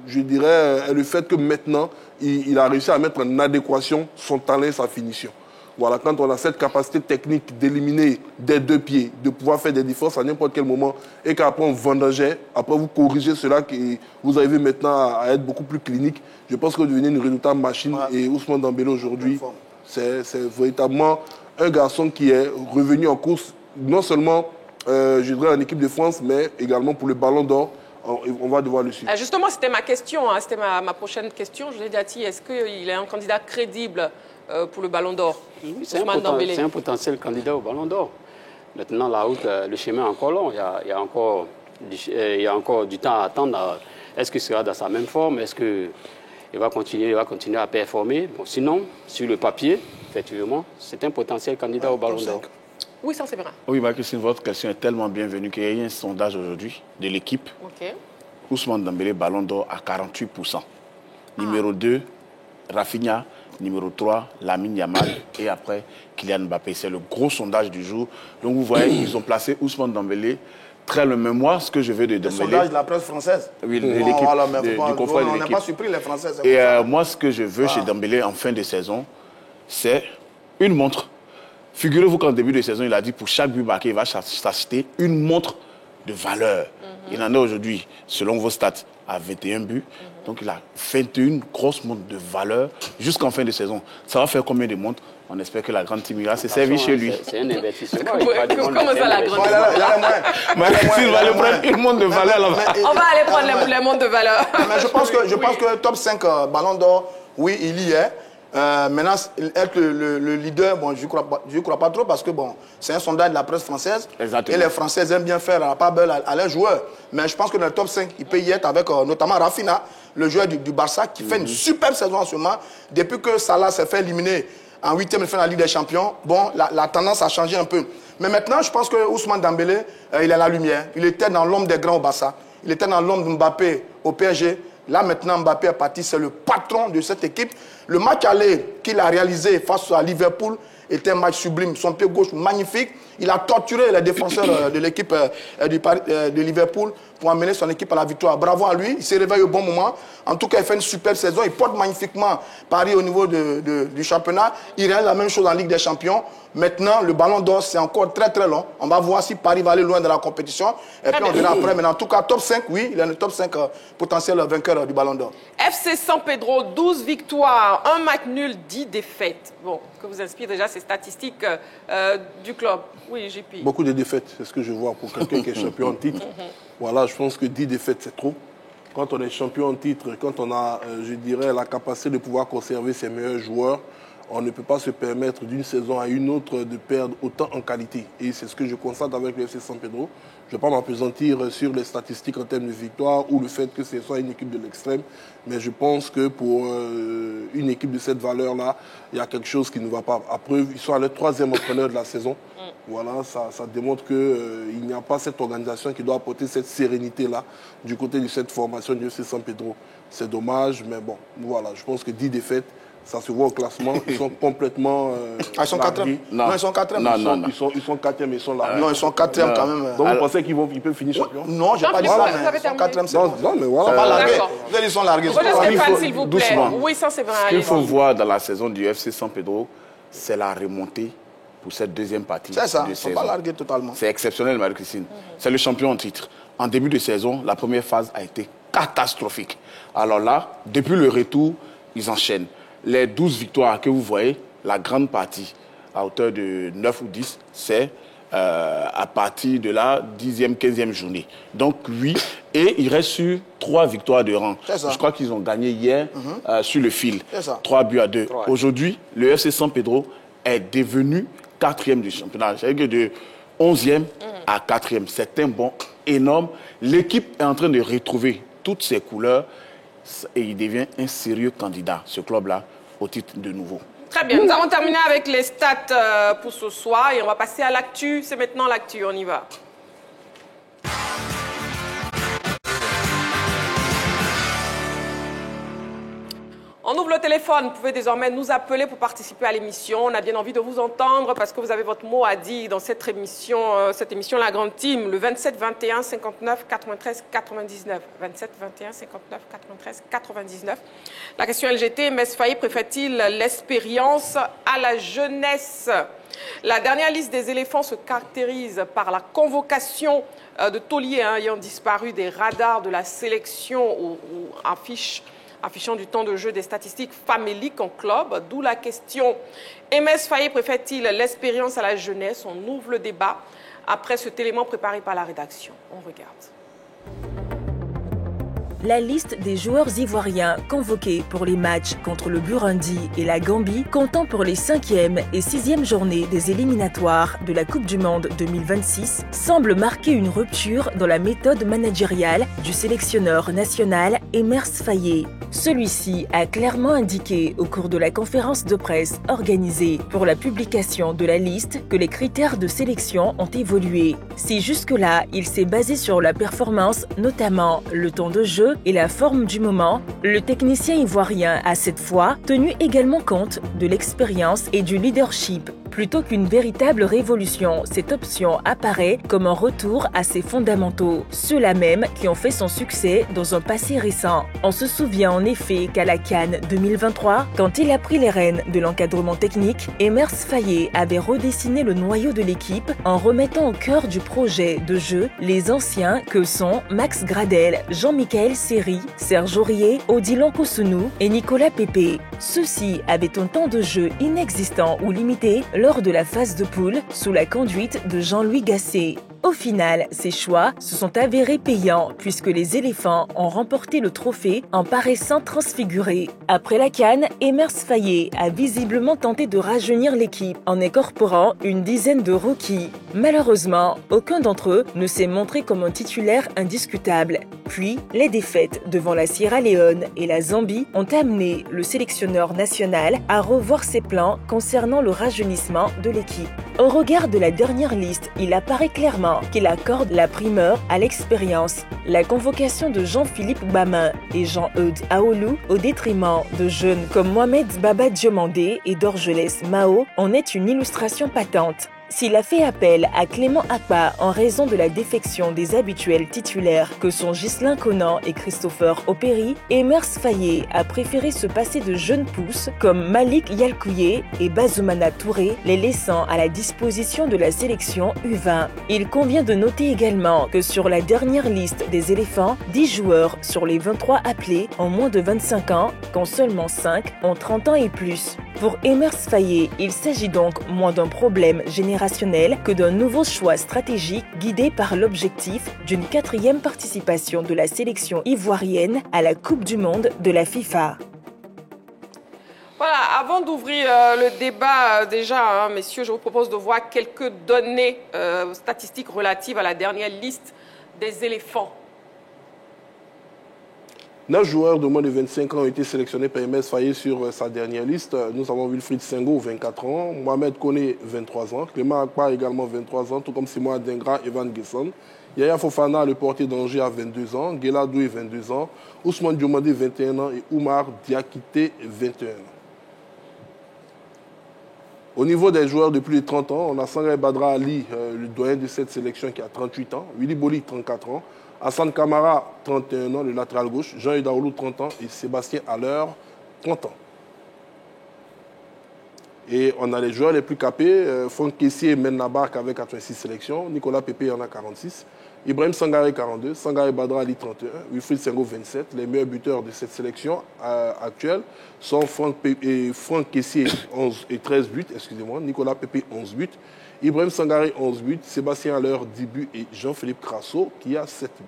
je dirais, est le fait que maintenant, il a réussi à mettre en adéquation son talent et sa finition. Voilà, quand on a cette capacité technique d'éliminer des 2 pieds, de pouvoir faire des différences à n'importe quel moment, et qu'après on vendangeait, après vous corrigez cela, que vous arrivez maintenant à être beaucoup plus clinique, je pense que vous devenez une redoutable machine. Et Ousmane Dembélé aujourd'hui, c'est véritablement un garçon qui est revenu en course, non seulement je dirais en équipe de France, mais également pour le Ballon d'Or. On va devoir le suivre. Justement, c'était ma question, c'était ma prochaine question. Je l'ai dit à Ti, est-ce qu'il est un candidat crédible pour le Ballon d'Or? Oui, c'est un potentiel candidat au Ballon d'Or. Maintenant, la route, le chemin est encore long. Il y a encore du temps à attendre. Est-ce qu'il sera dans sa même forme? Est-ce qu'il va continuer à performer? Bon, sinon, sur le papier, effectivement, c'est un potentiel candidat au Ballon d'Or. Oui, ça c'est vrai. Oui, Christine, votre question est tellement bienvenue qu'il y a eu un sondage aujourd'hui de l'équipe. Ousmane Dembélé, Ballon d'Or à 48%. Numéro 2, Rafinha, Numéro 3, Lamine Yamal. Et après, Kylian Mbappé. C'est le gros sondage du jour. Donc vous voyez, ils ont placé Ousmane Dembélé très loin. Mais moi, ce que je veux de Dembélé... Le sondage de la presse française. Oui, de l'équipe, du confrère de l'équipe. On n'est pas surpris, les Français. Et moi, ce que je veux chez Dembélé en fin de saison, c'est une montre. Figurez-vous qu'en début de saison, il a dit pour chaque but marqué, il va s'acheter une montre de valeur. Il en a aujourd'hui, selon vos stats, à 21 buts. Donc il a 21 grosses montres de valeur jusqu'en fin de saison. Ça va faire combien de montres? On espère que la grande team ira se servir chez lui. C'est un investissement. Comment ça, la grande team? Il va aller prendre une montre de valeur là-bas. On va aller prendre les montres de valeur. Mais je pense que top 5 Ballon d'Or, oui, il y est. Maintenant, être le leader, bon, je ne crois pas trop parce que bon, c'est un sondage de la presse française. Exactement. Et les Français aiment bien faire la part belle à leurs joueurs. Mais je pense que dans le top 5, il peut y être avec notamment Rafinha, le joueur du Barça, qui fait une superbe saison en ce moment. Depuis que Salah s'est fait éliminer en 8e de fin de la Ligue des Champions, bon, la tendance a changé un peu. Mais maintenant, je pense que Ousmane Dembélé, il a la lumière. Il était dans l'ombre des grands au Barça. Il était dans l'ombre de Mbappé au PSG. Là, maintenant, Mbappé est parti, c'est le patron de cette équipe. Le match aller qu'il a réalisé face à Liverpool était un match sublime. Son pied gauche magnifique. Il a torturé les défenseurs de l'équipe de Liverpool pour amener son équipe à la victoire. Bravo à lui. Il s'est réveillé au bon moment. En tout cas, il fait une superbe saison. Il porte magnifiquement Paris au niveau du championnat. Il réalise la même chose en Ligue des Champions. Maintenant, le Ballon d'Or, c'est encore très très long. On va voir si Paris va aller loin de la compétition. Et puis on verra après. Mais en tout cas, top 5, oui, il est le top 5 potentiel vainqueur du Ballon d'Or. FC San Pedro, 12 victoires, 1 match nul, 10 défaites. Bon, que vous inspirent déjà ces statistiques du club. Oui, JP. Beaucoup de défaites, c'est ce que je vois pour quelqu'un qui est champion en titre. Voilà, je pense que 10 défaites, c'est trop. Quand on est champion en titre, quand on a, je dirais, la capacité de pouvoir conserver ses meilleurs joueurs, on ne peut pas se permettre d'une saison à une autre de perdre autant en qualité. Et c'est ce que je constate avec le FC San Pedro. Je ne vais pas m'appesantir sur les statistiques en termes de victoire ou le fait que ce soit une équipe de l'extrême. Mais je pense que pour une équipe de cette valeur-là, il y a quelque chose qui ne va pas. À preuve, ils sont à leur 3e entraîneur de la saison. Voilà, ça démontre qu'il n'y a pas cette organisation qui doit apporter cette sérénité-là du côté de cette formation du FC San Pedro. C'est dommage, mais bon, voilà, je pense que 10 défaites, ça se voit au classement, ils sont complètement ils sont 4e. Non, ils sont 4e. Ils sont 4e, ils sont là. Non, ils sont 4e quand même. Donc vous pensez qu'ils peuvent finir champion? Non, je n'ai pas dit ça, mais ils sont 4e. Non, mais voilà. Pas largués. Ils sont largués. S'il vous plaît. Oui, ça c'est vrai. Ce qu'il faut voir dans la saison du FC San Pedro, c'est la remontée pour cette deuxième partie. C'est ça, ils ne sont pas largués totalement. C'est exceptionnel, Marie-Christine. C'est le champion en titre. En début de saison, la première phase a été catastrophique. Alors là, depuis le retour, ils enchaînent. Les 12 victoires que vous voyez, la grande partie, à hauteur de 9 ou 10, c'est à partir de la 10e, 15e journée. Donc, oui, et il reste sur 3 victoires de rang. Je crois qu'ils ont gagné hier sur le fil. 3 buts à 2. Aujourd'hui, le FC San Pedro est devenu 4e du championnat. C'est-à-dire que de 11e à 4e, c'est un bond énorme. L'équipe est en train de retrouver toutes ses couleurs et il devient un sérieux candidat, ce club-là, au titre de nouveau. Très bien, nous avons terminé avec les stats pour ce soir et on va passer à l'actu. C'est maintenant l'actu, on y va. On ouvre le téléphone, vous pouvez désormais nous appeler pour participer à l'émission. On a bien envie de vous entendre parce que vous avez votre mot à dire dans cette émission La Grande Team, le 27 21 59 93 99. 27 21 59 93 99. La question LGT, Mess Faye préfère-t-il l'expérience à la jeunesse? La dernière liste des éléphants se caractérise par la convocation de tauliers ayant disparu des radars de la sélection ou affichant du temps de jeu des statistiques faméliques en club, d'où la question. Mess Faye préfère-t-il l'expérience à la jeunesse? On ouvre le débat après cet élément préparé par la rédaction. On regarde. La liste des joueurs ivoiriens convoqués pour les matchs contre le Burundi et la Gambie, comptant pour les 5e et 6e journées des éliminatoires de la Coupe du Monde 2026, semble marquer une rupture dans la méthode managériale du sélectionneur national Mess Faye. Celui-ci a clairement indiqué au cours de la conférence de presse organisée pour la publication de la liste que les critères de sélection ont évolué. Si jusque-là, il s'est basé sur la performance, notamment le temps de jeu, jeu et la forme du moment, le technicien ivoirien a cette fois tenu également compte de l'expérience et du leadership. Plutôt qu'une véritable révolution, cette option apparaît comme un retour à ses fondamentaux, ceux-là même qui ont fait son succès dans un passé récent. On se souvient en effet qu'à la CAN 2023, quand il a pris les rênes de l'encadrement technique, Emers Faé avait redessiné le noyau de l'équipe en remettant au cœur du projet de jeu les anciens que sont Max Gradel, Jean-Michel Seri, Serge Aurier, Odilon Kosunu et Nicolas Pépé. Ceux-ci avaient un temps de jeu inexistant ou limité lors de la phase de poule sous la conduite de Jean-Louis Gasset. Au final, ces choix se sont avérés payants puisque les éléphants ont remporté le trophée en paraissant transfigurés. Après la CAN, Emers Faé a visiblement tenté de rajeunir l'équipe en incorporant une dizaine de rookies. Malheureusement, aucun d'entre eux ne s'est montré comme un titulaire indiscutable. Puis, les défaites devant la Sierra Leone et la Zambie ont amené le sélectionneur national à revoir ses plans concernant le rajeunissement de l'équipe. Au regard de la dernière liste, il apparaît clairement qu'il accorde la primeur à l'expérience. La convocation de Jean-Philippe Bamin et Jean-Eudes Aoulou au détriment de jeunes comme Mohamed Baba Diomandé et Dorgelès Mao en est une illustration patente. S'il a fait appel à Clément Akpa en raison de la défection des habituels titulaires que sont Ghislain Conan et Christopher Opéry, Emers Faé a préféré se passer de jeunes pousses comme Malik Yalkouye et Bazoumana Touré, les laissant à la disposition de la sélection U20. Il convient de noter également que sur la dernière liste des éléphants, 10 joueurs sur les 23 appelés ont moins de 25 ans, quand seulement 5 ont 30 ans et plus. Pour Emers Faé, il s'agit donc moins d'un problème générationnel que d'un nouveau choix stratégique guidé par l'objectif d'une 4e participation de la sélection ivoirienne à la Coupe du Monde de la FIFA. Voilà, avant d'ouvrir le débat, déjà, messieurs, je vous propose de voir quelques données statistiques relatives à la dernière liste des éléphants. 9 joueurs de moins de 25 ans ont été sélectionnés par Emers Faé sur sa dernière liste. Nous avons Wilfried Sengo, 24 ans, Mohamed Koné, 23 ans, Clément Akpa, également 23 ans, tout comme Simon Adingra et Van Gesson. Yaya Fofana, le portier d'Angers, a 22 ans, Guela Doué, 22 ans, Ousmane Diomandé, 21 ans et Oumar Diakité, 21 ans. Au niveau des joueurs de plus de 30 ans, on a Sangaye Badra Ali, le doyen de cette sélection qui a 38 ans, Willy Boli, 34 ans, Hassan Kamara, 31 ans, le latéral gauche, Jean Daoulou, 30 ans, et Sébastien Haller, 30 ans. Et on a les joueurs les plus capés, Franck Kessié mène la barque avec 86 sélections, Nicolas Pépé en a 46, Ibrahim Sangaré, 42, Sangaré Badra Ali, 31, Wilfried Sengo, 27. Les meilleurs buteurs de cette sélection actuelle sont Franck Kessié, 11 et 13 buts, excusez-moi, Nicolas Pépé, 11 buts, Ibrahim Sangaré, 11 buts, Sébastien Haller, 10 buts et Jean-Philippe Crasso qui a 7 buts.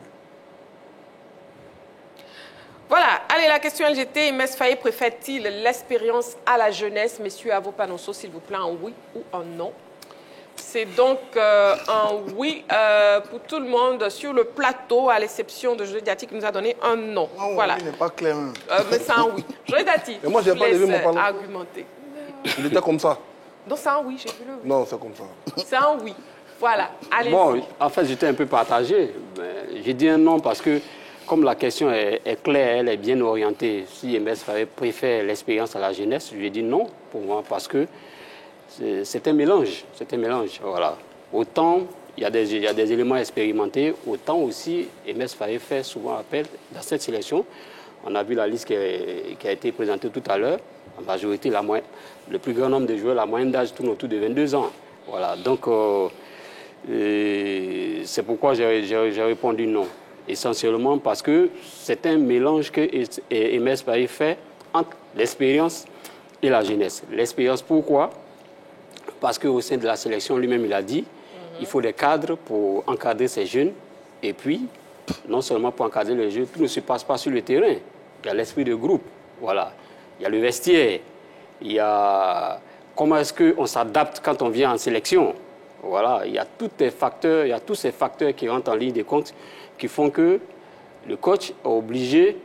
Voilà, allez, la question LGT, Emers Faé préfère-t-il l'expérience à la jeunesse? Messieurs, à vos panonceaux, s'il vous plaît, en oui ou en non. C'est donc un oui pour tout le monde sur le plateau, à l'exception de Joël Dati qui nous a donné un non. Non, voilà. Il n'est pas clair. Mais c'est un oui. Joël Dati, moi, je n'ai pas levé mon panneau. Argumenter. Il était comme ça. Non, c'est un oui, j'ai vu le oui. Non, c'est comme ça. C'est un oui. Voilà, allez-y. Bon, en fait, j'étais un peu partagé. J'ai dit un non parce que, comme la question est claire, elle est bien orientée. Si Emers Faé préfère l'expérience à la jeunesse, je lui ai dit non pour moi parce que c'est un mélange. C'est un mélange, voilà. Autant il y a des éléments expérimentés, autant aussi Emers Faé fait souvent appel dans cette sélection. On a vu la liste qui a été présentée tout à l'heure. En majorité, le plus grand nombre de joueurs, la moyenne d'âge tourne autour de 22 ans. Voilà, donc c'est pourquoi j'ai répondu non. Essentiellement parce que c'est un mélange que Emers Faé fait entre l'expérience et la jeunesse. L'expérience, pourquoi? Parce qu'au sein de la sélection, lui-même, il a dit il faut des cadres pour encadrer ces jeunes. Et puis, non seulement pour encadrer les jeunes, tout ne se passe pas sur le terrain. Il y a l'esprit de groupe, voilà. Il y a le vestiaire, il y a comment est-ce qu'on s'adapte quand on vient en sélection. Voilà, il y a tous ces facteurs qui rentrent en ligne de compte qui font que le coach est obligé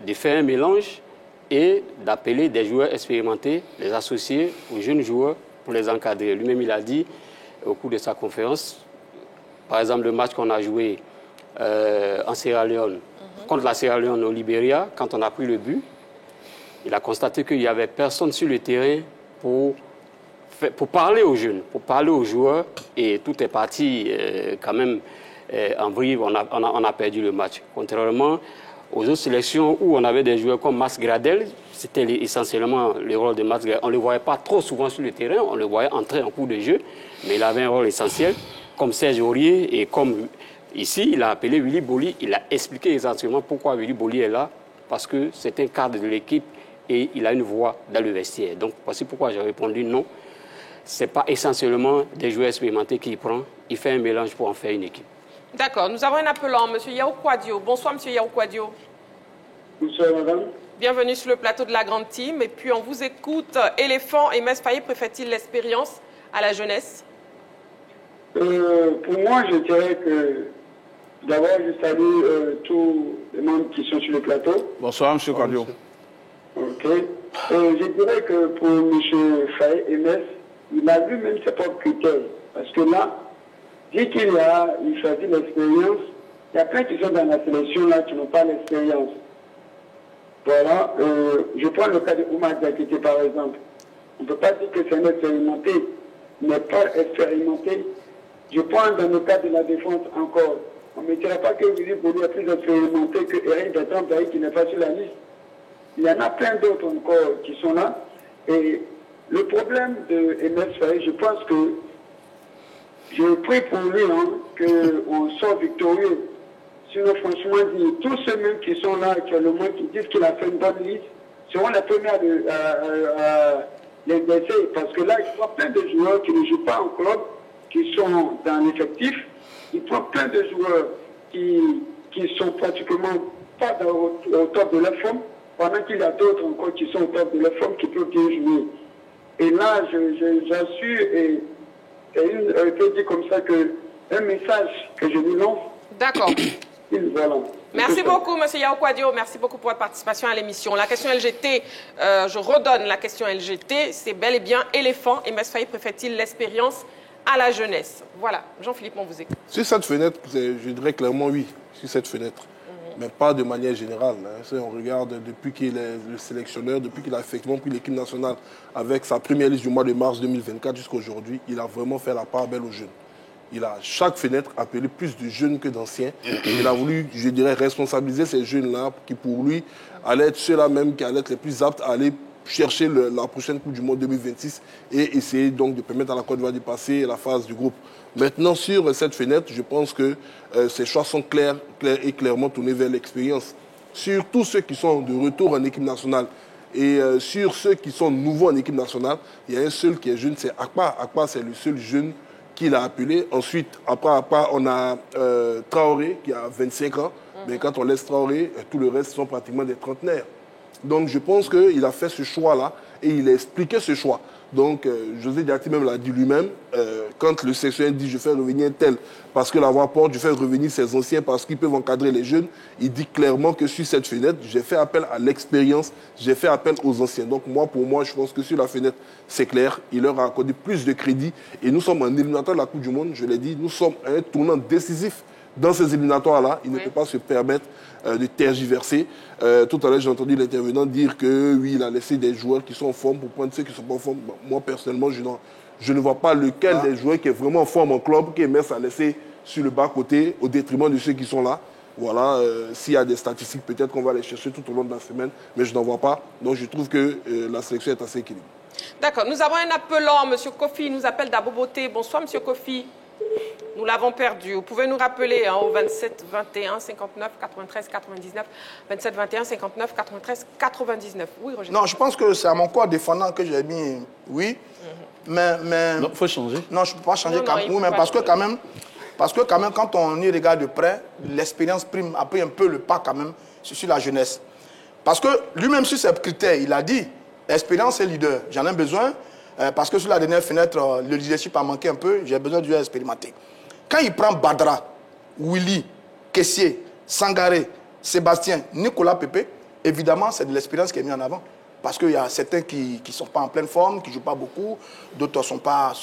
de faire un mélange et d'appeler des joueurs expérimentés, les associer aux jeunes joueurs pour les encadrer. Lui-même, il a dit au cours de sa conférence, par exemple, le match qu'on a joué en Sierra Leone, contre la Sierra Leone au Libéria, quand on a pris le but, il a constaté qu'il n'y avait personne sur le terrain pour parler aux jeunes, pour parler aux joueurs, et tout est parti quand même en vrille, on a perdu le match. Contrairement aux autres sélections où on avait des joueurs comme Max Gradel, c'était essentiellement le rôle de Max Gradel. On ne le voyait pas trop souvent sur le terrain, on le voyait entrer en cours de jeu, mais il avait un rôle essentiel, comme Serge Aurier, et comme ici, il a appelé Willy Boli, il a expliqué exactement pourquoi Willy Boli est là, parce que c'est un cadre de l'équipe et il a une voix dans le vestiaire. Donc, voici pourquoi j'ai répondu non. Ce n'est pas essentiellement des joueurs expérimentés qu'il prend, il fait un mélange pour en faire une équipe. D'accord, nous avons un appelant, M. Yao Kwadio. Bonsoir, M. Yao Kwadio. Bonsoir, madame. Bienvenue sur le plateau de la Grande Team. Et puis, on vous écoute. Éléphant et Mess Faye préfèrent-ils l'expérience à la jeunesse? Pour moi, je dirais que d'abord, je salue tous les membres qui sont sur le plateau. Bonsoir, M. Kwadio. Ok. Je dirais que pour M. Faye et Mess, il a vu même ses propres critères. Parce que là, dès qu'il choisit l'expérience, il y a plein qui sont dans la sélection là qui n'ont pas l'expérience. Voilà. Je prends le cas de Oumar Diakité par exemple. On ne peut pas dire que c'est un expérimenté, mais pas expérimenté. Je prends dans le cas de la défense encore. On ne me dira pas que Willy Boli est plus expérimenté que Eric Bertrand qui n'est pas sur la liste. Il y en a plein d'autres encore qui sont là. Et le problème de Mess Faye, je pense que je prie pour lui qu'on soit victorieux. Sinon, franchement, tous ceux mêmes qui sont là actuellement, qui disent qu'il a fait une bonne liste, seront les premiers à les blesser. Parce que là, il y a plein de joueurs qui ne jouent pas en club, qui sont dans l'effectif. Il prend plein de joueurs qui sont pratiquement pas au top de leur forme, pendant qu'il y a d'autres encore qui sont au top de leur forme, qui peuvent bien jouer. Et là, j'assure, et je peux dire comme ça que un message que je lui lance. D'accord. Voilà. Merci beaucoup, M. Yao Kwadio. Merci beaucoup pour votre participation à l'émission. La question LGT, je redonne la question LGT, c'est bel et bien éléphant. Et Mess Faye préfère-t-il l'expérience à la jeunesse? Voilà. Jean-Philippe, on vous écoute. Sur cette fenêtre, je dirais clairement oui, sur cette fenêtre. Mais pas de manière générale. On regarde depuis qu'il est le sélectionneur, depuis qu'il a effectivement pris l'équipe nationale avec sa première liste du mois de mars 2024 jusqu'à aujourd'hui, il a vraiment fait la part belle aux jeunes. Il a, chaque fenêtre, appelé plus de jeunes que d'anciens. Il a voulu, je dirais, responsabiliser ces jeunes-là qui, pour lui, allaient être ceux-là même qui allaient être les plus aptes à aller chercher la prochaine Coupe du Monde 2026 et essayer donc de permettre à la Côte d'Ivoire de passer la phase du groupe. Maintenant, sur cette fenêtre, je pense que ces choix sont clairs et clairement tournés vers l'expérience. Sur tous ceux qui sont de retour en équipe nationale et sur ceux qui sont nouveaux en équipe nationale, il y a un seul qui est jeune, c'est Akpa. Akpa, c'est le seul jeune qu'il a appelé. Ensuite, après Akpa, on a Traoré qui a 25 ans. Mais quand on laisse Traoré, tout le reste sont pratiquement des trentenaires. Donc je pense qu'il a fait ce choix-là et il a expliqué ce choix. Donc José Diakité même l'a dit lui-même, quand le sélectionneur dit je fais revenir tel parce que la voix porte, je fais revenir ces anciens parce qu'ils peuvent encadrer les jeunes, il dit clairement que sur cette fenêtre, j'ai fait appel à l'expérience, j'ai fait appel aux anciens. Donc pour moi, je pense que sur la fenêtre, c'est clair, il leur a accordé plus de crédit et nous sommes en éliminatoire de la Coupe du Monde, je l'ai dit, nous sommes à un tournant décisif. Dans ces éliminatoires-là, il ne peut pas se permettre de tergiverser. Tout à l'heure, j'ai entendu l'intervenant dire que oui, il a laissé des joueurs qui sont en forme pour prendre ceux qui ne sont pas en forme. Bon, moi, personnellement, je ne vois pas lequel des joueurs qui est vraiment en forme en club, qui est Mess a laissé sur le bas-côté au détriment de ceux qui sont là. Voilà, s'il y a des statistiques, peut-être qu'on va les chercher tout au long de la semaine, mais je n'en vois pas. Donc, je trouve que la sélection est assez équilibrée. D'accord. Nous avons un appelant, M. Kofi, il nous appelle d'Aboboté. Bonsoir, M. Kofi. Nous l'avons perdu. Vous pouvez nous rappeler au 27 21 59 93 99. 27 21 59 93 99. Oui, Roger. Non, je pense que c'est à mon corps défendant que j'ai mis oui. Mais non, il faut changer. Non, je ne peux pas changer oui, mais parce que quand même, quand on y regarde de près, l'expérience prime a pris un peu le pas quand même sur la jeunesse. Parce que lui-même sur ses critères, il a dit expérience et leader. J'en ai besoin. Parce que sur la dernière fenêtre, le leadership a manqué un peu, j'ai besoin de lui expérimenter. Quand il prend Badra, Willy, Kessié, Sangaré, Sébastien, Nicolas Pépé, évidemment, c'est de l'expérience qui est mise en avant. Parce qu'il y a certains qui ne sont pas en pleine forme, qui ne jouent pas beaucoup, d'autres ne sont pas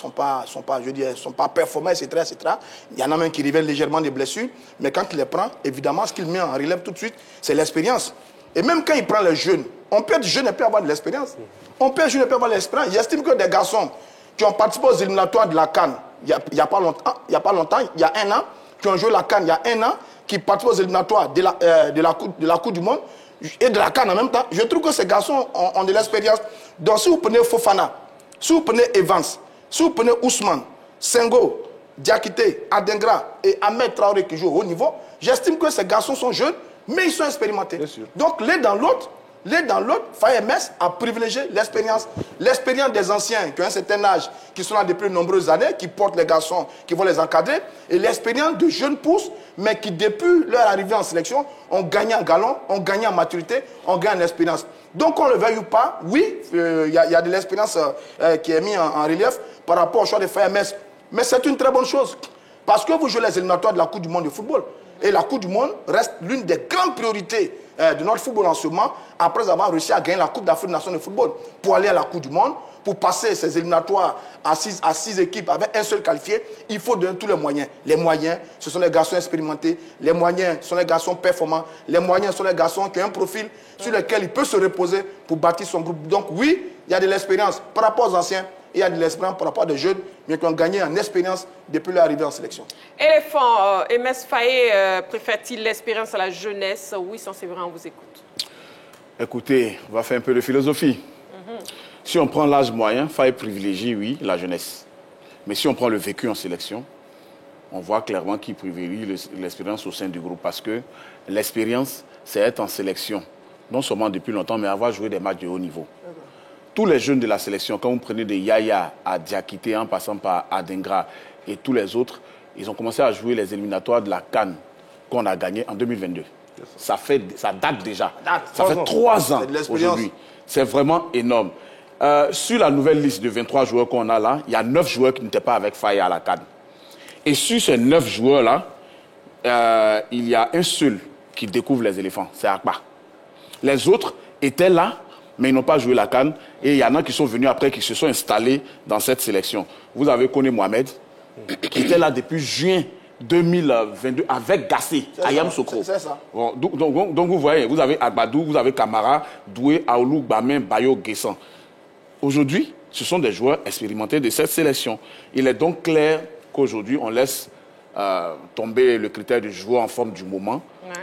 performants, etc., etc. Il y en a même qui révèlent légèrement des blessures, mais quand il les prend, évidemment, ce qu'il met en relève tout de suite, c'est l'expérience. Et même quand il prend les jeunes, on peut être jeune et peut avoir de l'expérience. On peut être jeune et peut avoir de l'expérience. J'estime que des garçons qui ont participé aux éliminatoires de la CAN, il n'y a pas longtemps, il y a 1 an, qui ont joué la CAN il y a 1 an, qui participent aux éliminatoires de la Coupe du Monde, et de la CAN en même temps, je trouve que ces garçons ont de l'expérience. Donc si vous prenez Fofana, si vous prenez Evans, si vous prenez Ousmane, Sengo, Diakité, Adengra et Ahmed Traoré qui jouent au haut niveau, j'estime que ces garçons sont jeunes, mais ils sont expérimentés. Donc l'un dans l'autre, Faye MS a privilégié l'expérience. L'expérience des anciens qui ont un certain âge, qui sont là depuis de nombreuses années, qui portent les garçons, qui vont les encadrer, et l'expérience de jeunes pousses, mais qui depuis leur arrivée en sélection, ont gagné en galon, ont gagné en maturité, ont gagné en expérience. Donc on ne le veuille ou pas, oui, il y a de l'expérience qui est mise en relief par rapport au choix de Faye MS. Mais c'est une très bonne chose, parce que vous jouez les éliminatoires de la Coupe du Monde de football. Et la Coupe du Monde reste l'une des grandes priorités de notre football en ce moment, après avoir réussi à gagner la Coupe d'Afrique nationale de football. Pour aller à la Coupe du Monde, pour passer ces éliminatoires à 6 équipes avec un seul qualifié, il faut donner tous les moyens. Les moyens, ce sont les garçons expérimentés. Les moyens, ce sont les garçons performants. Les moyens, ce sont les garçons qui ont un profil sur lequel il peut se reposer pour bâtir son groupe. Donc oui, il y a de l'expérience par rapport aux anciens. Il y a de l'expérience par rapport à des jeunes, mais qui ont gagné en expérience depuis leur arrivée en sélection. Éléphant, MS Faye préfère-t-il l'expérience à la jeunesse? Oui, c'est vrai, on vous écoute. Écoutez, on va faire un peu de philosophie. Si on prend l'âge moyen, Faye privilégie, oui, la jeunesse. Mais si on prend le vécu en sélection, on voit clairement qu'il privilégie l'expérience au sein du groupe. Parce que l'expérience, c'est être en sélection. Non seulement depuis longtemps, mais avoir joué des matchs de haut niveau. Tous les jeunes de la sélection, quand vous prenez de Yaya à Diakité, en passant par Adengra et tous les autres, ils ont commencé à jouer les éliminatoires de la CAN qu'on a gagné en 2022. Ça date déjà. Ça fait 3 ans aujourd'hui. C'est vraiment énorme. Sur la nouvelle liste de 23 joueurs qu'on a là, il y a 9 joueurs qui n'étaient pas avec Faye à la CAN. Et sur ces 9 joueurs-là, il y a un seul qui découvre les éléphants, c'est Akba. Les autres étaient là, mais ils n'ont pas joué la CAN. Et il y en a qui sont venus après, qui se sont installés dans cette sélection. Vous avez connu Mohamed, qui était là depuis juin 2022 avec Gassé, Ayam Sokro. C'est ça. Bon, donc vous voyez, vous avez Agbadou, vous avez Kamara, Doué, Aoulou, Bamen, Bayo, Guessan. Aujourd'hui, ce sont des joueurs expérimentés de cette sélection. Il est donc clair qu'aujourd'hui, on laisse tomber le critère du joueur en forme du moment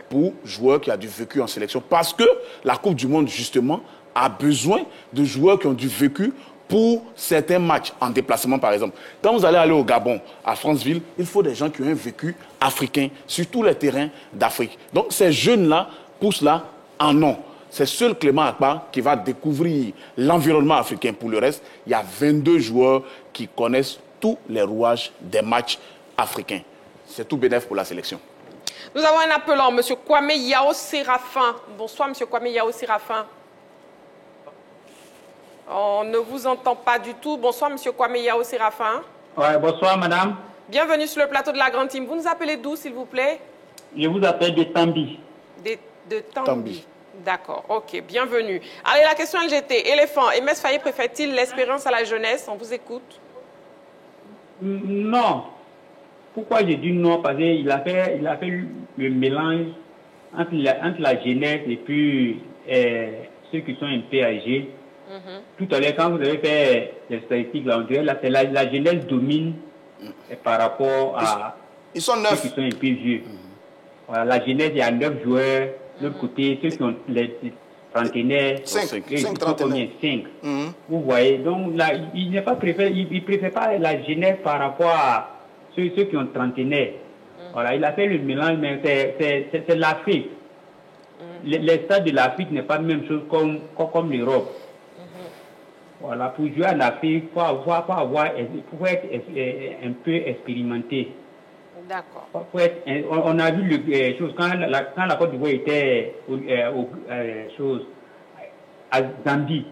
pour joueur qui a du vécu en sélection. Parce que la Coupe du Monde, justement, a besoin de joueurs qui ont du vécu pour certains matchs en déplacement, par exemple. Quand vous allez aller au Gabon, à Franceville, il faut des gens qui ont un vécu africain sur tous les terrains d'Afrique. Donc ces jeunes-là, poussent-là, en ont. C'est seul Clément Akpa qui va découvrir l'environnement africain. Pour le reste, il y a 22 joueurs qui connaissent tous les rouages des matchs africains. C'est tout bénéfice pour la sélection. Nous avons un appelant, M. Kwame Yao Séraphin. Bonsoir, M. Kwame Yao Séraphin. On ne vous entend pas du tout. Bonsoir, M. Kwame Yao Séraphin. Oui, bonsoir, madame. Bienvenue sur le plateau de la Grande Team. Vous nous appelez d'où, s'il vous plaît? Je vous appelle de Tambi. De Tambi. D'accord, ok, bienvenue. Allez, la question LGT. Éléphant, MS Faye préfère-t-il l'expérience à la jeunesse? On vous écoute. Non. Pourquoi je dis non? Parce qu'il a fait le mélange entre la jeunesse et puis ceux qui sont un peu âgés. Tout à l'heure, quand vous avez fait les statistiques, là, on dirait que la jeunesse domine par rapport à ils sont 9. Ceux qui sont un peu vieux. Voilà, la jeunesse, il y a 9 joueurs. De l'autre côté, ceux qui ont les trentenaires, 5. Vous voyez, donc là, il ne préfère pas la jeunesse par rapport à ceux qui ont trentenaires. Voilà, il a fait le mélange, mais c'est l'Afrique. Les stades de l'Afrique n'est pas la même chose comme l'Europe. Voilà, pour jouer en Afrique, il faut être un peu expérimenté. D'accord. On a vu les choses quand la Côte d'Ivoire était à Zambie.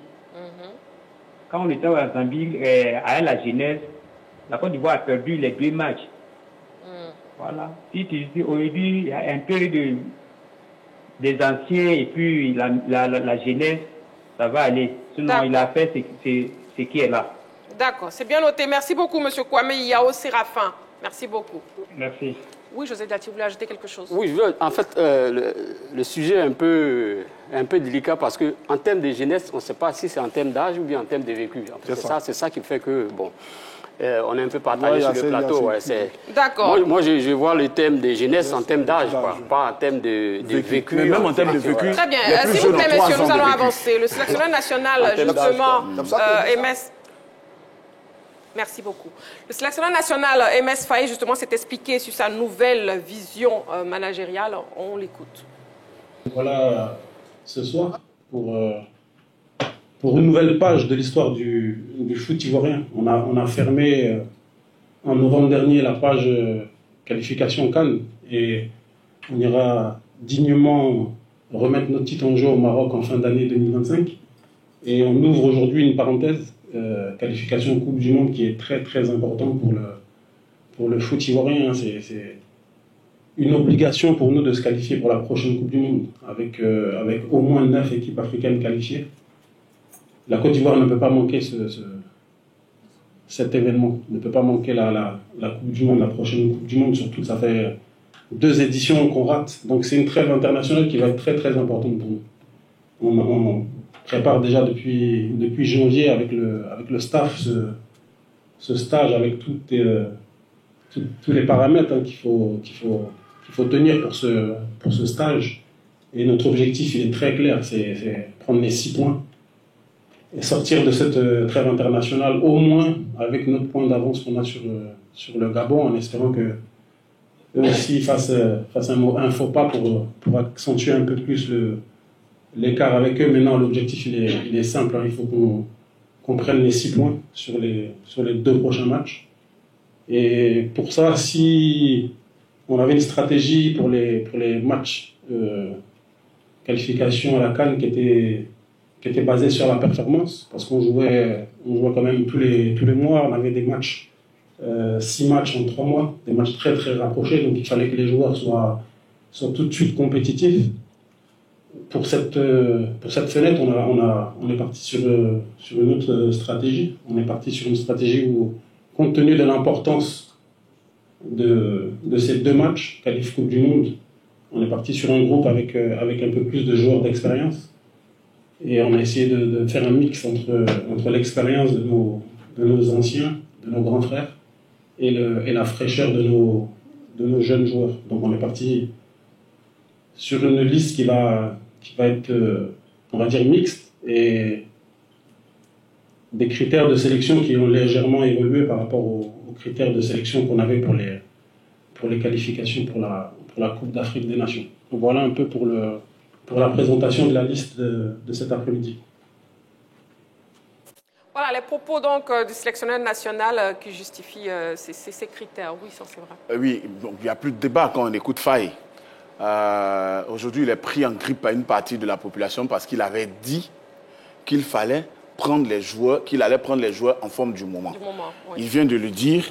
Quand on était à Zambie, à la jeunesse, la Côte d'Ivoire a perdu les 2 matchs. Voilà. Si tu dis aujourd'hui, il y a un peu des anciens et puis la jeunesse, ça va aller. Sinon, il a fait ce qui est là. D'accord, c'est bien noté. Merci beaucoup, M. Kwame Yao Séraphin. Merci beaucoup. Merci. Oui, José Dati, vous voulez ajouter quelque chose? Oui, en fait, le sujet est un peu délicat parce qu'en termes de jeunesse, on ne sait pas si c'est en termes d'âge ou bien en termes de vécu. C'est ça qui fait que, bon, on est un peu partagé sur le plateau. D'accord. Moi, je vois le thème de jeunesse en termes d'âge, pas en termes de vécu. Mais même en termes de vécu. Très bien. S'il vous plaît, messieurs, nous allons avancer. Le sélectionneur national, justement, MS... Merci beaucoup. Le sélectionneur national, MS Faye, justement, s'est expliqué sur sa nouvelle vision managériale. On l'écoute. Voilà, ce soir, pour une nouvelle page de l'histoire du foot ivoirien. On a fermé en novembre dernier la page qualification CAN et on ira dignement remettre notre titre en jeu au Maroc en fin d'année 2025. Et on ouvre aujourd'hui une parenthèse. Qualification Coupe du Monde qui est très très important pour le foot ivoirien. C'est une obligation pour nous de se qualifier pour la prochaine Coupe du Monde avec au moins 9 équipes africaines qualifiées. La Côte d'Ivoire ne peut pas manquer cet événement, ne peut pas manquer la Coupe du Monde, la prochaine Coupe du Monde, surtout que ça fait 2 éditions qu'on rate. Donc c'est une trêve internationale qui va être très très importante pour nous. On prépare déjà depuis janvier avec le staff ce stage avec tous les paramètres qu'il faut tenir pour ce stage. Et notre objectif, il est très clair, c'est prendre les 6 points et sortir de cette trêve internationale au moins avec notre point d'avance qu'on a sur le Gabon, en espérant que eux aussi fassent un faux pas pour accentuer un peu plus l'écart avec eux. Maintenant, l'objectif, il est simple. Il faut qu'on prenne les 6 points sur les 2 prochains matchs. Et pour ça, si on avait une stratégie pour les matchs qualification à la CAN qui était basée sur la performance, parce qu'on jouait quand même tous les mois. On avait des matchs, 6 matchs en 3 mois, des matchs très très rapprochés. Donc il fallait que les joueurs soient tout de suite compétitifs. Pour cette fenêtre, on est parti sur une autre stratégie. On est parti sur une stratégie où, compte tenu de l'importance de ces 2 matchs, qualif Coupe du Monde, on est parti sur un groupe avec un peu plus de joueurs d'expérience. Et on a essayé de faire un mix entre l'expérience de nos anciens, de nos grands frères, et la fraîcheur de nos jeunes joueurs. Donc on est parti sur une liste qui va être, on va dire, mixte, et des critères de sélection qui ont légèrement évolué par rapport aux critères de sélection qu'on avait pour les qualifications pour la Coupe d'Afrique des Nations. Donc voilà un peu pour la présentation de la liste de cet après-midi. Voilà les propos donc du sélectionneur national qui justifie ces critères. Oui, ça c'est vrai. Oui, donc il n'y a plus de débat quand on écoute Faye. Aujourd'hui, il est pris en grippe à une partie de la population parce qu'il avait dit qu'il fallait qu'il allait prendre les joueurs en forme du moment. Oui. Il vient de le dire.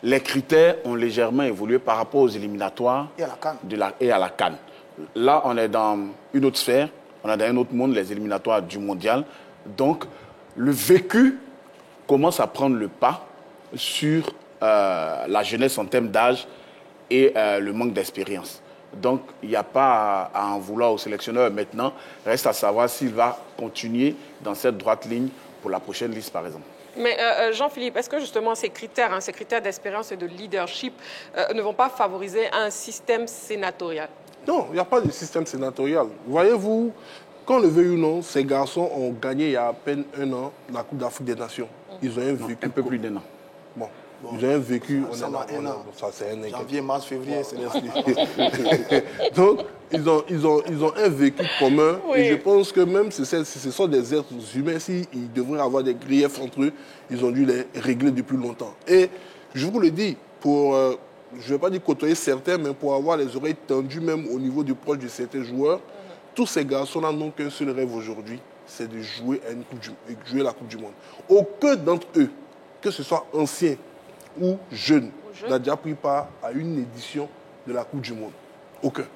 Les critères ont légèrement évolué par rapport aux éliminatoires et à la CAN. Là, on est dans une autre sphère, on est dans un autre monde, les éliminatoires du mondial. Donc, le vécu commence à prendre le pas sur la jeunesse en termes d'âge et le manque d'expérience. Donc, il n'y a pas à en vouloir au sélectionneur maintenant. Reste à savoir s'il va continuer dans cette droite ligne pour la prochaine liste, par exemple. Mais Jean-Philippe, est-ce que justement ces critères d'expérience et de leadership ne vont pas favoriser un système sénatorial? Non, il n'y a pas de système sénatorial. Voyez-vous, qu'on le veuille ou non, ces garçons ont gagné il y a à peine 1 an la Coupe d'Afrique des Nations. Ils ont un peu plus d'1 an. Bon. Ils ont un vécu, ça c'est un janvier, mars, février, c'est donc, ils ont un vécu commun. Oui. Et je pense que même si ce sont des êtres humains, s'ils devraient avoir des griefs entre eux, ils ont dû les régler depuis longtemps. Et je vous le dis, je ne vais pas dire côtoyer certains, mais pour avoir les oreilles tendues même au niveau du proche de certains joueurs, tous ces garçons-là n'ont qu'un seul rêve aujourd'hui, c'est de jouer la Coupe du Monde. Aucun d'entre eux, que ce soit ancien ou jeune, n'a déjà pris part à une édition de la Coupe du Monde. Aucun.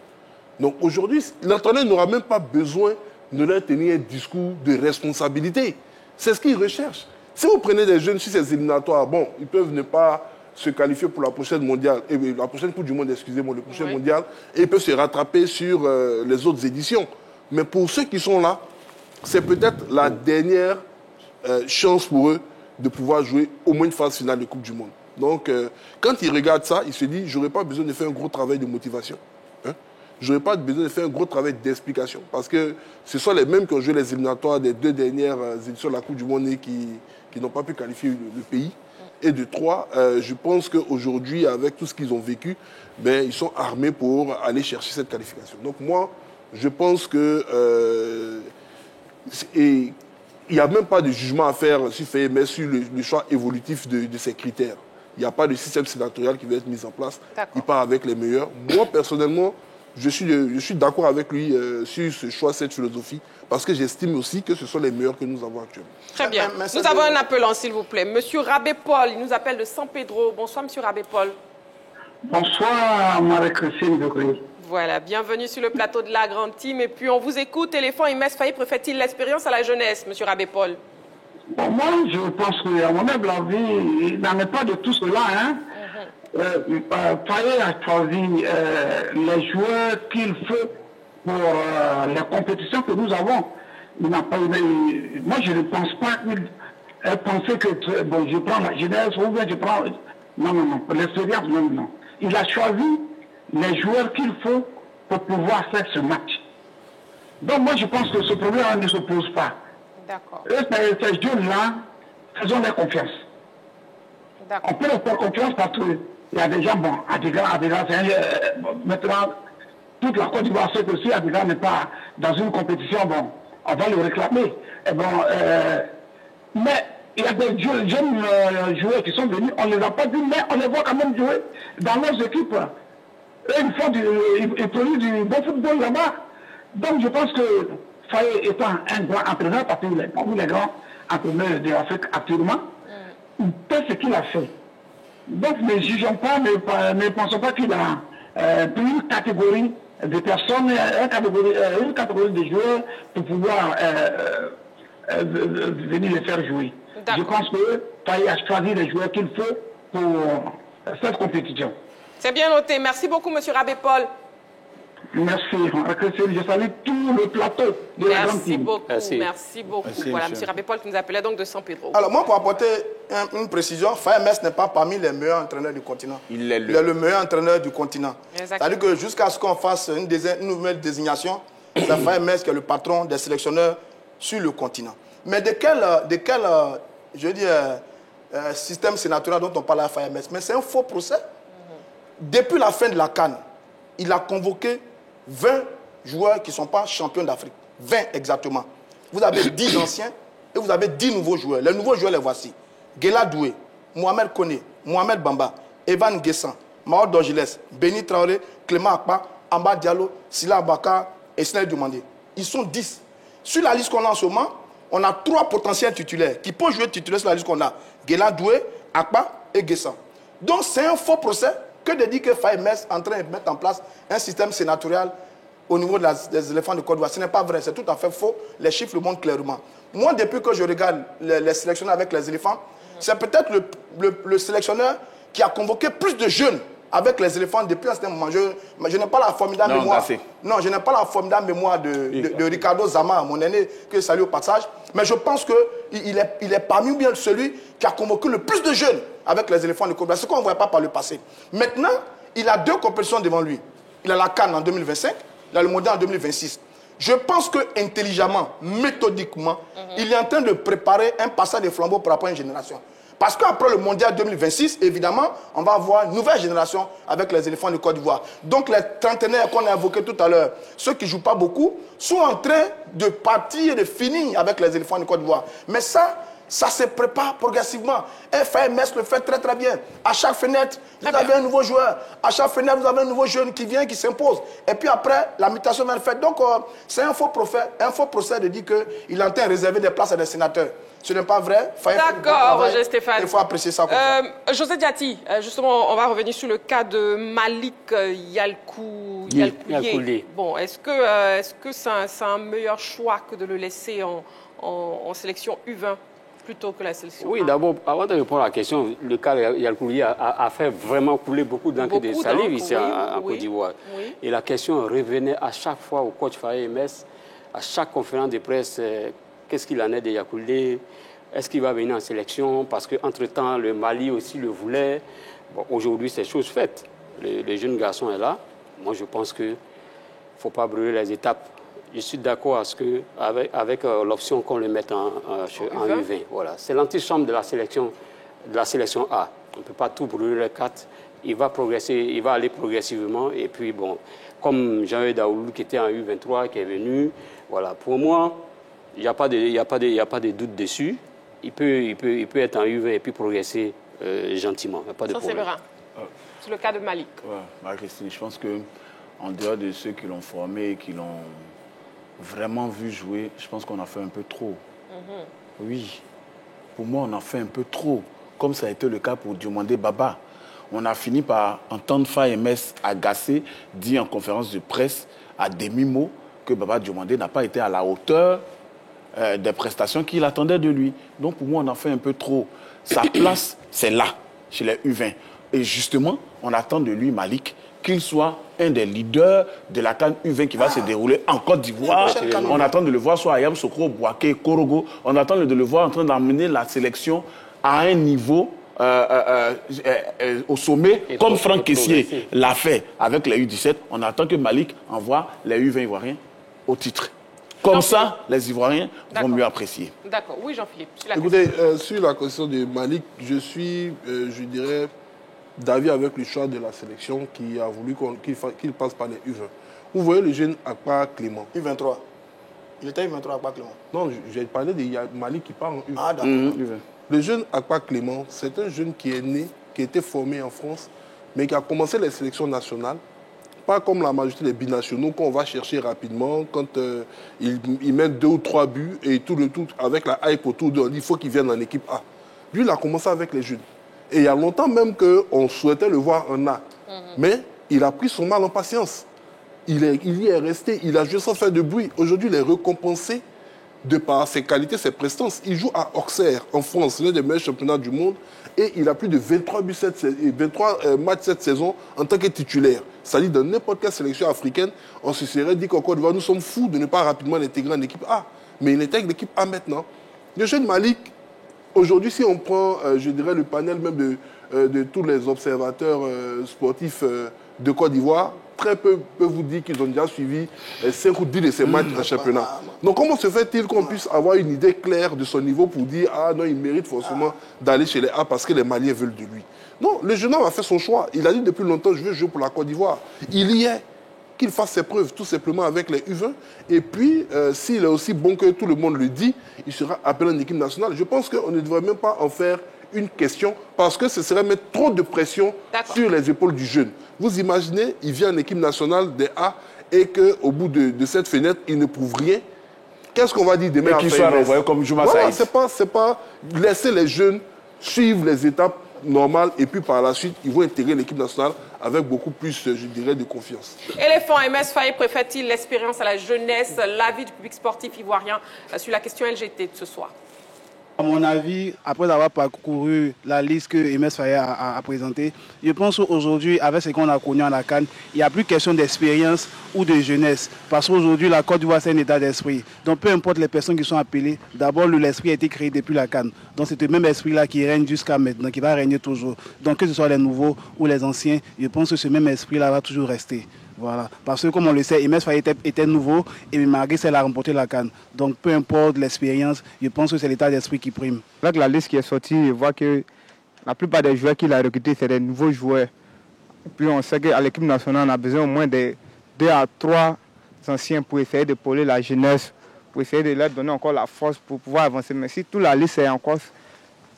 Donc aujourd'hui, l'entraîneur n'aura même pas besoin de leur tenir un discours de responsabilité. C'est ce qu'ils recherchent. Si vous prenez des jeunes sur ces éliminatoires, bon, ils peuvent ne pas se qualifier pour la prochaine mondiale, la prochaine Coupe du Monde, excusez-moi, le prochain mondial, et ils peuvent se rattraper sur les autres éditions. Mais pour ceux qui sont là, c'est peut-être la dernière chance pour eux de pouvoir jouer au moins une phase finale de Coupe du Monde. Donc, quand ils regardent ça, ils se disent, j'aurais pas besoin de faire un gros travail de motivation. Je n'aurais pas besoin de faire un gros travail d'explication. Parce que ce sont les mêmes qui ont joué les éliminatoires des 2 dernières éditions de la Coupe du Monde et qui n'ont pas pu qualifier le pays. Et de 3, je pense qu'aujourd'hui, avec tout ce qu'ils ont vécu, ben, ils sont armés pour aller chercher cette qualification. Donc moi, je pense que... il n'y a même pas de jugement à faire sur FAMS, sur le choix évolutif de ces critères. Il n'y a pas de système sénatorial qui va être mis en place. Il part avec les meilleurs. Moi, personnellement, je suis d'accord avec lui sur ce choix, cette philosophie, parce que j'estime aussi que ce sont les meilleurs que nous avons actuellement. Très bien. Nous avons un appelant, s'il vous plaît. Monsieur Rabé Paul, il nous appelle de San Pedro. Bonsoir, Monsieur Rabé Paul. Bonsoir, Marie-Christine Degré. Voilà, bienvenue sur le plateau de la grande team. Et puis, on vous écoute. Éléphant et Mess Faye préfèrent-ils l'expérience à la jeunesse, Monsieur Rabé Paul? Bon, moi, je pense qu'à mon humble avis, il n'en est pas de tout cela, hein. Faye a choisi les joueurs qu'il faut pour les compétitions que nous avons. Il n'a pas, moi, je ne pense pas qu'il pensait que bon, je prends la jeunesse ou bien je prends... Non, non, non. L'expérience, non, non. Il a choisi les joueurs qu'il faut pour pouvoir faire ce match. Donc, moi, je pense que ce problème ne se pose pas. D'accord. Ces jeunes-là, faisons-les confiance. On peut leur faire confiance parce qu'il y a des gens, bon, Adiga, maintenant, toute la Côte d'Ivoire sait que si Adiga n'est pas dans une compétition, bon, on va le réclamer. Et bon, mais il y a des jeunes joueurs qui sont venus, on ne les a pas vus, mais on les voit quand même jouer dans nos équipes. Et ils produisent du bon football là-bas. Donc je pense que Faye étant un grand entraîneur, parce qu'il est parmi les grands entraîneurs de l'Afrique actuellement, il fait ce qu'il a fait. Donc ne jugeons pas, ne pensons pas qu'il a pris une catégorie de personnes, une catégorie de joueurs pour pouvoir venir les faire jouer. Je pense que Faye a choisi les joueurs qu'il faut pour cette compétition. C'est bien noté. Merci beaucoup, Monsieur Rabé Paul. Merci. Je salue tout le plateau de la grande team. Merci beaucoup. Voilà, M. Rabé Paul qui nous appelait donc de San Pedro. Alors, moi, pour apporter une précision, Faye Mess n'est pas parmi les meilleurs entraîneurs du continent. Il est le meilleur entraîneur du continent. C'est-à-dire que jusqu'à ce qu'on fasse une nouvelle désignation, c'est Faye Mess qui est le patron des sélectionneurs sur le continent. Mais de quel je veux dire, système sénatorial dont on parle à Faye Mess? Mais c'est un faux procès. Depuis la fin de la CAN, il a convoqué 20 joueurs qui ne sont pas champions d'Afrique. 20 exactement. Vous avez 10 anciens et vous avez 10 nouveaux joueurs. Les nouveaux joueurs, les voici. Gela Doué, Mohamed Koné, Mohamed Bamba, Evan Guessan, Mao Dorgiles, Béni Traoré, Clément Akpa, Amba Diallo, Sila Abaka et Snell Dumandé. Ils sont 10. Sur la liste qu'on a en ce moment, on a 3 potentiels titulaires qui peuvent jouer titulaires sur la liste qu'on a. Gela Doué, Akpa et Guessan. Donc c'est un faux procès que de dire que Faye Mess est en train de mettre en place un système sénatorial au niveau des éléphants de Côte d'Ivoire. Ce n'est pas vrai, c'est tout à fait faux. Les chiffres le montrent clairement. Moi, depuis que je regarde les sélectionneurs avec les éléphants, c'est peut-être le sélectionneur qui a convoqué plus de jeunes avec les éléphants depuis un certain moment. Je n'ai pas la formidable mémoire. Non, je n'ai pas la formidable mémoire de Ricardo Zama, mon aîné, que je salue au passage. Mais je pense qu'il est parmi bien celui qui a convoqué le plus de jeunes avec les éléphants de Côte d'Ivoire. Ce qu'on ne voit pas par le passé. Maintenant, il a 2 compétitions devant lui. Il a la CAN en 2025, il a le mondial en 2026. Je pense qu'intelligemment, méthodiquement, il est en train de préparer un passage de flambeau par rapport à une génération. Parce qu'après le mondial 2026, évidemment, on va avoir une nouvelle génération avec les éléphants de Côte d'Ivoire. Donc les trentenaires qu'on a évoqués tout à l'heure, ceux qui ne jouent pas beaucoup, sont en train de partir et de finir avec les éléphants de Côte d'Ivoire. Mais ça, Ça se prépare progressivement. Et Faye Metz le fait très très bien. À chaque fenêtre, vous avez un nouveau joueur. À chaque fenêtre, vous avez un nouveau jeune qui vient, qui s'impose. Et puis après, la mutation va le faire. Donc, c'est un faux procès de dire qu'il entend réserver des places à des sénateurs. Ce n'est pas vrai. D'accord, Roger Stéphane. Il faut apprécier ça comme ça. José Diati, justement, on va revenir sur le cas de Malik Yalkoulié. Bon, est-ce que c'est un meilleur choix que de le laisser en sélection U20 plutôt que la sélection Oui, d'abord, avant de répondre à la question, le cas de Yalkoulié a fait vraiment couler beaucoup d'encre de salive ici en Côte d'Ivoire. Oui. Et la question revenait à chaque fois au coach Faye Metz, à chaque conférence de presse, qu'est-ce qu'il en est de Yalkoulié? Est-ce qu'il va venir en sélection? Parce qu'entre-temps, le Mali aussi le voulait. Bon, aujourd'hui, c'est chose faite. Le jeune garçon est là. Moi, je pense qu'il ne faut pas brûler les étapes. Je suis d'accord avec l'option qu'on le mette en U20. Voilà. C'est l'antichambre de la sélection A. On ne peut pas tout brûler les cartes. Il va progresser, il va aller progressivement. Et puis, bon, comme Jean-Yves Daoulou qui était en U23, qui est venu, voilà. Pour moi, il n'y a pas de doute dessus. Il peut être en U20 et puis progresser gentiment. Il n'y a pas de problème. C'est le cas de Malik. Oui, Marie-Christine, je pense qu'en dehors de ceux qui l'ont formé et qui l'ont vraiment vu jouer, je pense qu'on a fait un peu trop. Oui, pour moi, on a fait un peu trop. Comme ça a été le cas pour Diomandé Baba. On a fini par entendre Faye Metz agacé dire en conférence de presse à demi-mot que Baba Diomandé n'a pas été à la hauteur des prestations qu'il attendait de lui. Donc pour moi, on a fait un peu trop. Sa place, c'est là, chez les U20. Et justement, on attend de lui, Malik, qu'il soit un des leaders de la CAN U20 qui va se dérouler en Côte d'Ivoire. On attend de le voir soit à Yamoussoukro, Bouaké, Korogo. On attend de le voir en train d'emmener la sélection à un niveau au sommet, comme Franck Kessié l'a fait avec les U17. On attend que Malik envoie les U20 ivoiriens au titre. Comme ça, les Ivoiriens vont mieux apprécier. D'accord. Oui, Jean-Philippe. Écoutez, sur la question de Malik, je suis, je dirais, d'avis avec le choix de la sélection qui a voulu qu'il passe par les U20. Vous voyez le jeune Akpa Clément. U23. Il était U23 Akpa Clément. Non, j'ai parlé de Malik qui part en U20. Ah, d'accord. Le jeune Akpa Clément, c'est un jeune qui est né, qui a été formé en France, mais qui a commencé les sélections nationales. Pas comme la majorité des binationaux qu'on va chercher rapidement quand ils mettent 2 ou 3 buts et tout avec la hype autour d'eux, il faut qu'ils viennent en équipe A. Lui, il a commencé avec les jeunes. Et il y a longtemps même qu'on souhaitait le voir en A. Mais il a pris son mal en patience. Il y est resté, il a joué sans faire de bruit. Aujourd'hui, il est récompensé de par ses qualités, ses prestances. Il joue à Auxerre, en France, l'un des meilleurs championnats du monde. Et il a plus de 23 matchs cette saison en tant que titulaire. C'est-à-dire, dans n'importe quelle sélection africaine, on se serait dit qu'en Côte d'Ivoire, nous sommes fous de ne pas rapidement l'intégrer en équipe A. Mais il intègre l'équipe A maintenant. Le jeune Malik, aujourd'hui, si on prend, je dirais, le panel même de tous les observateurs sportifs de Côte d'Ivoire, très peu peuvent vous dire qu'ils ont déjà suivi 5 ou 10 de ces matchs en championnat. Donc comment se fait-il qu'on puisse avoir une idée claire de son niveau pour dire « Ah non, il mérite forcément d'aller chez les A parce que les Maliens veulent de lui ». Non, le jeune homme a fait son choix. Il a dit depuis longtemps « Je veux jouer pour la Côte d'Ivoire ». Il y est. Qu'il fasse ses preuves tout simplement avec les U20. Et puis, s'il est aussi bon que tout le monde le dit, il sera appelé en équipe nationale. Je pense qu'on ne devrait même pas en faire une question parce que ce serait mettre trop de pression sur les épaules du jeune. Vous imaginez, il vient en équipe nationale des A et qu'au bout de cette fenêtre, il ne prouve rien. Qu'est-ce qu'on va dire demain? Et qu'il soit renvoyé comme Juma Saïd. C'est pas laisser les jeunes suivre les étapes normales et puis par la suite, ils vont intégrer l'équipe nationale avec beaucoup plus, je dirais, de confiance. Éléphant, MS Faye préfère-t-il l'expérience à la jeunesse, l'avis du public sportif ivoirien sur la question LGT de ce soir? À mon avis, après avoir parcouru la liste que MS Faye a présentée, je pense qu'aujourd'hui, avec ce qu'on a connu en la CAN, il n'y a plus question d'expérience ou de jeunesse. Parce qu'aujourd'hui, la Côte d'Ivoire, c'est un état d'esprit. Donc, peu importe les personnes qui sont appelées, d'abord, l'esprit a été créé depuis la CAN. Donc, c'est le même esprit-là qui règne jusqu'à maintenant, qui va régner toujours. Donc, que ce soit les nouveaux ou les anciens, je pense que ce même esprit-là va toujours rester. Voilà. Parce que, comme on le sait, MS Faye était nouveau et malgré ça, elle a remporté la CAN. Donc, peu importe l'expérience, je pense que c'est l'état d'esprit qui prime. Avec la liste qui est sortie, je vois que la plupart des joueurs qu'il a recrutés, c'est des nouveaux joueurs. Et puis, on sait qu'à l'équipe nationale, on a besoin au moins de 2 à 3 anciens pour essayer de pôler la jeunesse pour essayer de leur donner encore la force pour pouvoir avancer. Mais si toute la liste est encore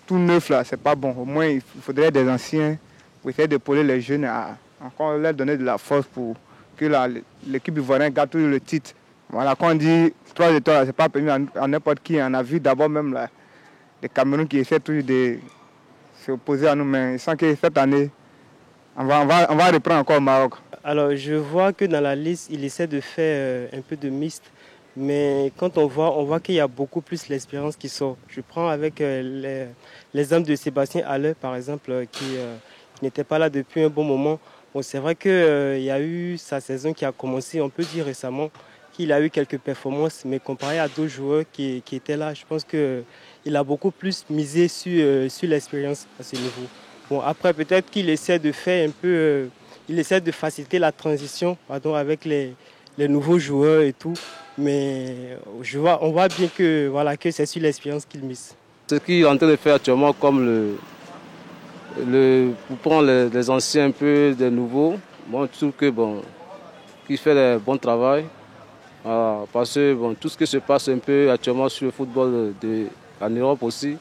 tout neuf, là, c'est pas bon. Au moins, il faudrait des anciens pour essayer d'épauler les jeunes à encore leur donner de la force pour que l'équipe ivoirienne garde toujours le titre. Voilà, quand on dit 3 étoiles, ce n'est pas permis à n'importe qui. On a vu d'abord même là, les Camerounais qui essaient toujours de s'opposer à nous. Mais je sens que cette année, on va reprendre encore au Maroc. Alors, je vois que dans la liste, il essaie de faire un peu de mixte. Mais quand on voit qu'il y a beaucoup plus l'expérience qui sort. Je prends avec l'exemple de Sébastien Haller, par exemple, qui n'était pas là depuis un bon moment. Bon, c'est vrai qu'il y a eu sa saison qui a commencé, on peut dire récemment, qu'il a eu quelques performances, mais comparé à d'autres joueurs qui étaient là, je pense qu'il a beaucoup plus misé sur l'expérience à ce niveau. Bon, après, peut-être qu'il essaie de faire un peu... il essaie de faciliter la transition avec les nouveaux joueurs et tout. Mais on voit bien que c'est sur l'expérience qu'il mise. Ce qu'il est en train de faire actuellement, comme pour prendre les anciens un peu des nouveaux, bon, je trouve que qu'il fait un bon travail. Parce que tout ce qui se passe un peu actuellement sur le football en Europe aussi,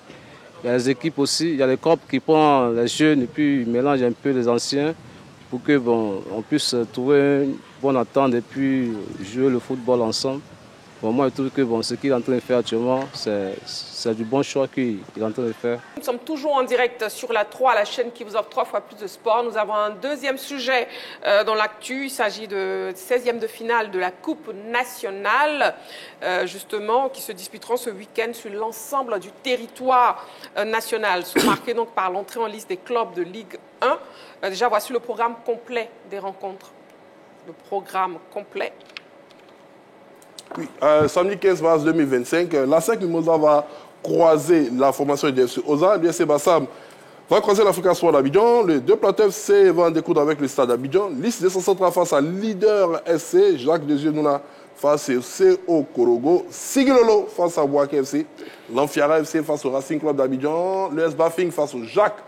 il y a les équipes aussi, il y a les clubs qui prennent les jeunes et puis ils mélangent un peu les anciens pour que on puisse trouver une bonne entente et puis jouer le football ensemble. Moi, je trouve que ce qu'il est en train de faire actuellement, c'est du bon choix qu'il est en train de faire. Nous sommes toujours en direct sur la 3, la chaîne qui vous offre 3 fois plus de sport. Nous avons un deuxième sujet dans l'actu. Il s'agit de 16e de finale de la Coupe nationale, justement, qui se disputeront ce week-end sur l'ensemble du territoire national, marqué donc par l'entrée en liste des clubs de Ligue 1. Déjà, voici le programme complet des rencontres. Le programme complet. Oui, samedi 15 mars 2025, l'ASEC Mimosa va croiser la formation du FC Oza. L'USC Bassam va croiser l'Africa Sport d'Abidjan. Les deux plateaux FC vont en découdre avec le Stade d'Abidjan. Liste 263 face à Leader SC. Jacques Desieux-Nouna face au CO Korogo. Sigilolo face à Bouaké FC. L'Amfiara FC face au Racing Club d'Abidjan. L'US Bafing face au Jacques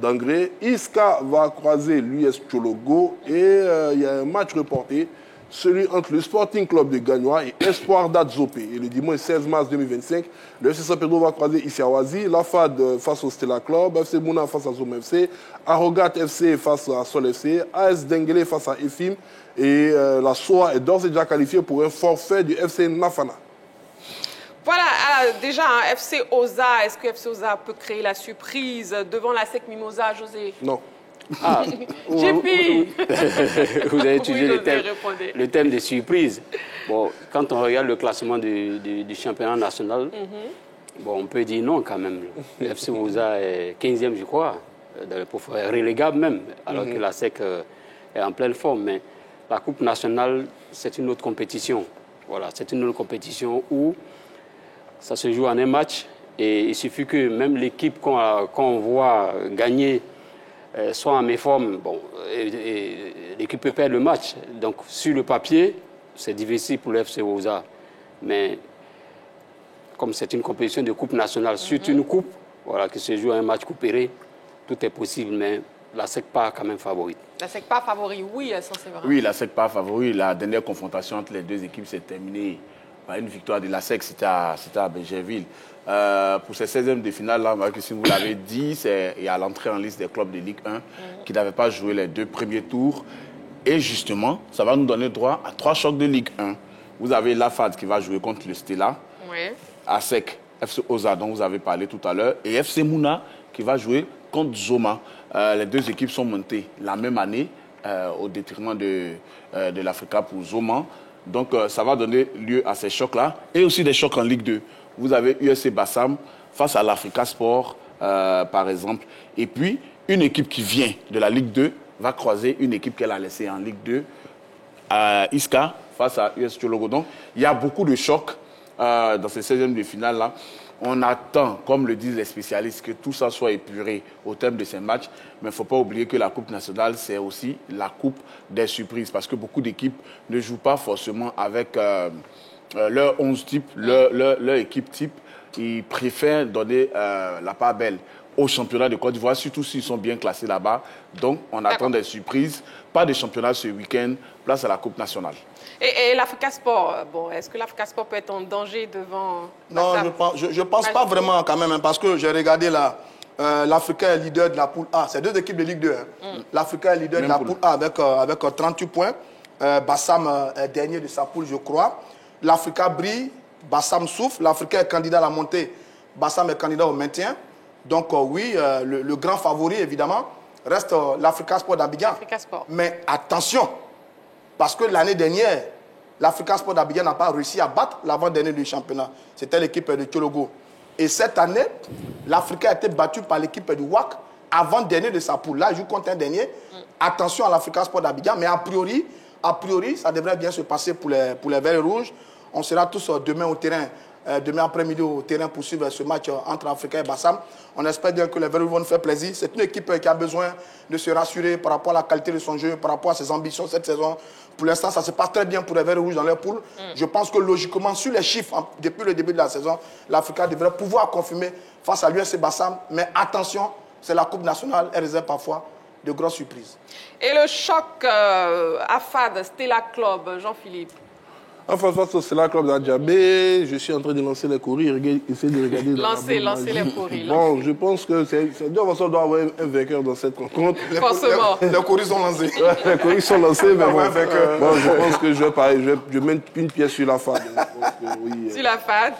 d'Angré. Iska va croiser l'US Chologo. Et il y a un match reporté, celui entre le Sporting Club de Gagnoa et Espoir d'Adzopé. Et le dimanche 16 mars 2025, le FC San Pedro va croiser Issiawazi, la FAD face au Stella Club, FC Mouna face à Zom FC, Arogat FC face à Sol FC, AS Denguele face à EFIM et la SOA est d'ores et déjà qualifiée pour un forfait du FC Nafana. Voilà, déjà, FC Oza, est-ce que FC Oza peut créer la surprise devant la SEC Mimosa, José? Non. Ah, vous avez utilisé le thème de surprise. Bon, quand on regarde le classement du championnat national, on peut dire non quand même. Le FC Oza est 15e, je crois, relégable même, alors que la SEC est en pleine forme. Mais la Coupe nationale, c'est une autre compétition. Voilà, c'est une autre compétition où ça se joue en un match. Et il suffit que même l'équipe qu'on voit gagner soit en méforme, l'équipe peut perdre le match. Donc, sur le papier, c'est difficile pour le FC Oza. Mais comme c'est une compétition de coupe nationale, surtout une coupe, qui se joue un match coupéré, tout est possible, mais la SECPA quand même favorite. La SECPA favori, oui, c'est vrai. Oui, la SECPA favori. La dernière confrontation entre les deux équipes s'est terminée par une victoire de la SEC, c'était à Bégerville. Pour ces 16e de finale, là, si vous l'avez dit, il y a l'entrée en liste des clubs de Ligue 1 qui n'avaient pas joué les 2 premiers tours. Et justement, ça va nous donner droit à 3 chocs de Ligue 1. Vous avez la FAD qui va jouer contre le Stella, ASEC, FC Oza dont vous avez parlé tout à l'heure, et FC Mouna qui va jouer contre Zoma. Les 2 équipes sont montées la même année au détriment de l'Africa pour Zoma. Donc ça va donner lieu à ces chocs-là et aussi des chocs en Ligue 2. Vous avez USC Bassam face à l'Africa Sport, par exemple. Et puis, une équipe qui vient de la Ligue 2 va croiser une équipe qu'elle a laissée en Ligue 2, Iska face à US Chologo. Donc, il y a beaucoup de chocs dans ces 16e de finale-là. On attend, comme le disent les spécialistes, que tout ça soit épuré au terme de ces matchs. Mais il ne faut pas oublier que la Coupe nationale, c'est aussi la coupe des surprises. Parce que beaucoup d'équipes ne jouent pas forcément avec leur 11 type, leur équipe type. Ils préfèrent donner la part belle au championnat de Côte d'Ivoire, surtout s'ils sont bien classés là-bas. Donc, on attend des surprises. Pas de championnat ce week-end, place à la Coupe nationale. Et l'Africa Sport, bon, est-ce que l'Africa Sport peut être en danger devant... Non, je pense pas vraiment quand même, hein, parce que j'ai regardé là, l'Africa est leader de la poule A. C'est 2 équipes de Ligue 2. Hein. L'Africa est leader de la poule A avec 38 points. Bassam est dernier de sa poule, je crois. L'Africa brille, Bassam souffle. L'Africa est candidat à la montée, Bassam est candidat au maintien. Donc oui, le grand favori, évidemment, reste l'Africa Sport d'Abidjan. Mais attention, parce que l'année dernière, l'Africa Sport d'Abidjan n'a pas réussi à battre l'avant-dernier du championnat. C'était l'équipe de Tchologo. Et cette année, l'Africa a été battue par l'équipe du WAC avant-dernier de sa poule. Là, il joue contre un dernier. Attention à l'Africa Sport d'Abidjan. Mais a priori, ça devrait bien se passer pour les Verts et Rouges. On sera tous demain au terrain. Demain après-midi au terrain pour suivre ce match entre Africa et Bassam. On espère bien que les Verts vont nous faire plaisir. C'est une équipe qui a besoin de se rassurer par rapport à la qualité de son jeu, par rapport à ses ambitions cette saison. Pour l'instant, ça se passe très bien pour les Verts Rouges dans leur poule. Je pense que logiquement, sur les chiffres, depuis le début de la saison, l'Africa devrait pouvoir confirmer face à l'USC Bassam. Mais attention, c'est la Coupe nationale, elle réserve parfois de grosses surprises. Et le choc AFAD, Stella Club, Jean-Philippe? Enfin, face au Stella Club d'Adjabé, je suis en train de lancer les courriers, essayer de regarder... Lancer les courriers. Bon, je pense que c'est deux façons doit avoir un vainqueur dans cette rencontre. Forcément. Les courriers sont lancés. Les courriers sont lancés, mais bon, je pense que je mets une pièce sur la FAD. Sur la FAD?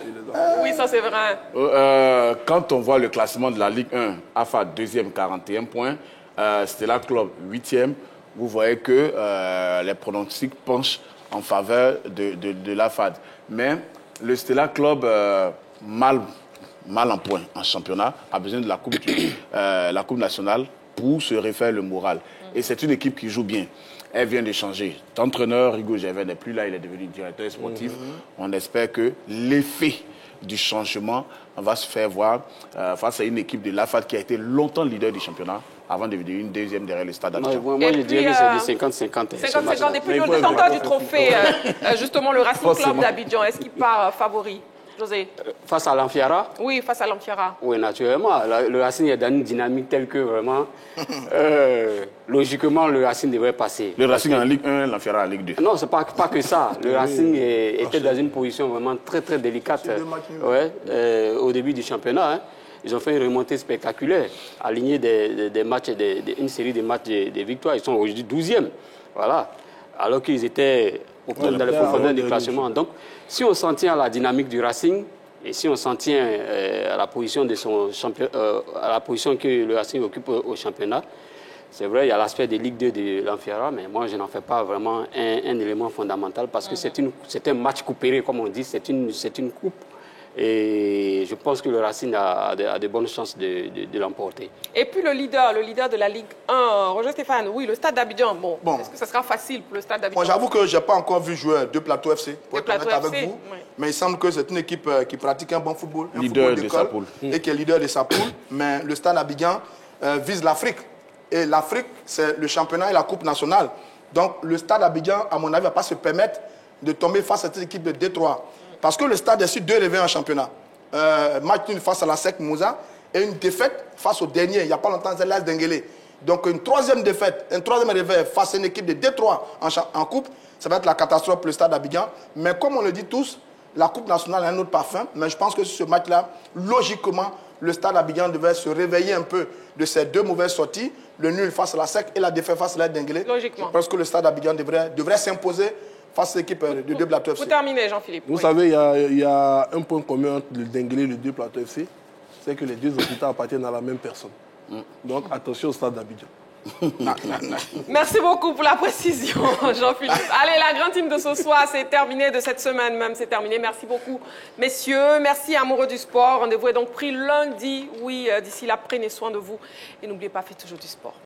Oui, ça c'est vrai. Quand on voit le classement de la Ligue 1, AFAD 2e, 41 points, Stella Club 8e, vous voyez que les pronostics penchent en faveur de la FAD. Mais le Stella Club, mal en point en championnat, a besoin de la Coupe nationale pour se refaire le moral. Et c'est une équipe qui joue bien. Elle vient de changer d'entraîneur. Rigo Gervais n'est plus là, il est devenu directeur sportif. On espère que l'effet du changement va se faire voir face à une équipe de la FAD qui a été longtemps leader du championnat avant de devenir une deuxième derrière le Stade d'Abidjan. Moi, je dirais que c'est du 50-50. 50-50. Et puis le détenteur du trophée, justement le Racing Club d'Abidjan, est-ce qu'il part favori, José? Face à l'Amfiara? Oui, face à l'Amfiara. Oui, naturellement. Le Racing est dans une dynamique telle que vraiment, logiquement, le Racing devrait passer. Le Racing en Ligue 1, l'Amfiara en Ligue 2. Non, ce n'est pas que ça. Le Racing était dans une position vraiment très, très délicate au début du championnat. Hein. Ils ont fait une remontée spectaculaire, aligné des matchs, une série de matchs de victoires. Ils sont aujourd'hui 12e. Voilà. Alors qu'ils étaient dans le profondeur du classement. Donc, si on s'en tient à la dynamique du Racing, et si on s'en tient à la position à la position que le Racing occupe au championnat, c'est vrai, il y a l'aspect des Ligue 2 de l'Amfiara, mais moi, je n'en fais pas vraiment un élément fondamental parce que c'est un match coupéré, comme on dit, c'est une coupe. Et je pense que le Racing a de bonnes chances de l'emporter. Et puis le leader de la Ligue 1, Roger Stéphane, oui, le Stade d'Abidjan. Bon. Est-ce que ça sera facile pour le Stade d'Abidjan? Bon, j'avoue que je n'ai pas encore vu jouer deux Plateaux FC, pour être honnête avec vous. Oui. Mais il semble que c'est une équipe qui pratique un bon football, un leader football d'école, et qui est leader de sa poule. Mais le Stade d'Abidjan vise l'Afrique. Et l'Afrique, c'est le championnat et la Coupe nationale. Donc le Stade d'Abidjan, à mon avis, ne va pas se permettre de tomber face à cette équipe de Détroit. Parce que le Stade a su 2 réveils en championnat. Match nul face à la SEC Moussa et une défaite face au dernier, il n'y a pas longtemps, c'est l'As Denguélé. Donc une troisième défaite, un troisième réveil face à une équipe de Détroit en coupe, ça va être la catastrophe pour le Stade d'Abidjan. Mais comme on le dit tous, la Coupe nationale a un autre parfum. Mais je pense que sur ce match-là, logiquement, le Stade d'Abidjan devait se réveiller un peu de ces 2 mauvaises sorties, le nul face à la SEC et la défaite face à l'As Denguélé. Logiquement. Je pense que le Stade d'Abidjan devrait s'imposer face à l'équipe de 2 Plateaux FC. Vous terminez, Jean-Philippe. Vous savez, il y a un point commun entre le Denguélé et le 2 Plateaux FC, c'est que les 2 hôpitaux appartiennent à la même personne. Donc attention au Stade d'Abidjan. Merci beaucoup pour la précision, Jean-Philippe. Allez, la grande team de ce soir, c'est terminé, de cette semaine même, c'est terminé. Merci beaucoup, messieurs. Merci, amoureux du sport. Rendez-vous est donc pris lundi. Oui, d'ici là, prenez soin de vous. Et n'oubliez pas, faites toujours du sport.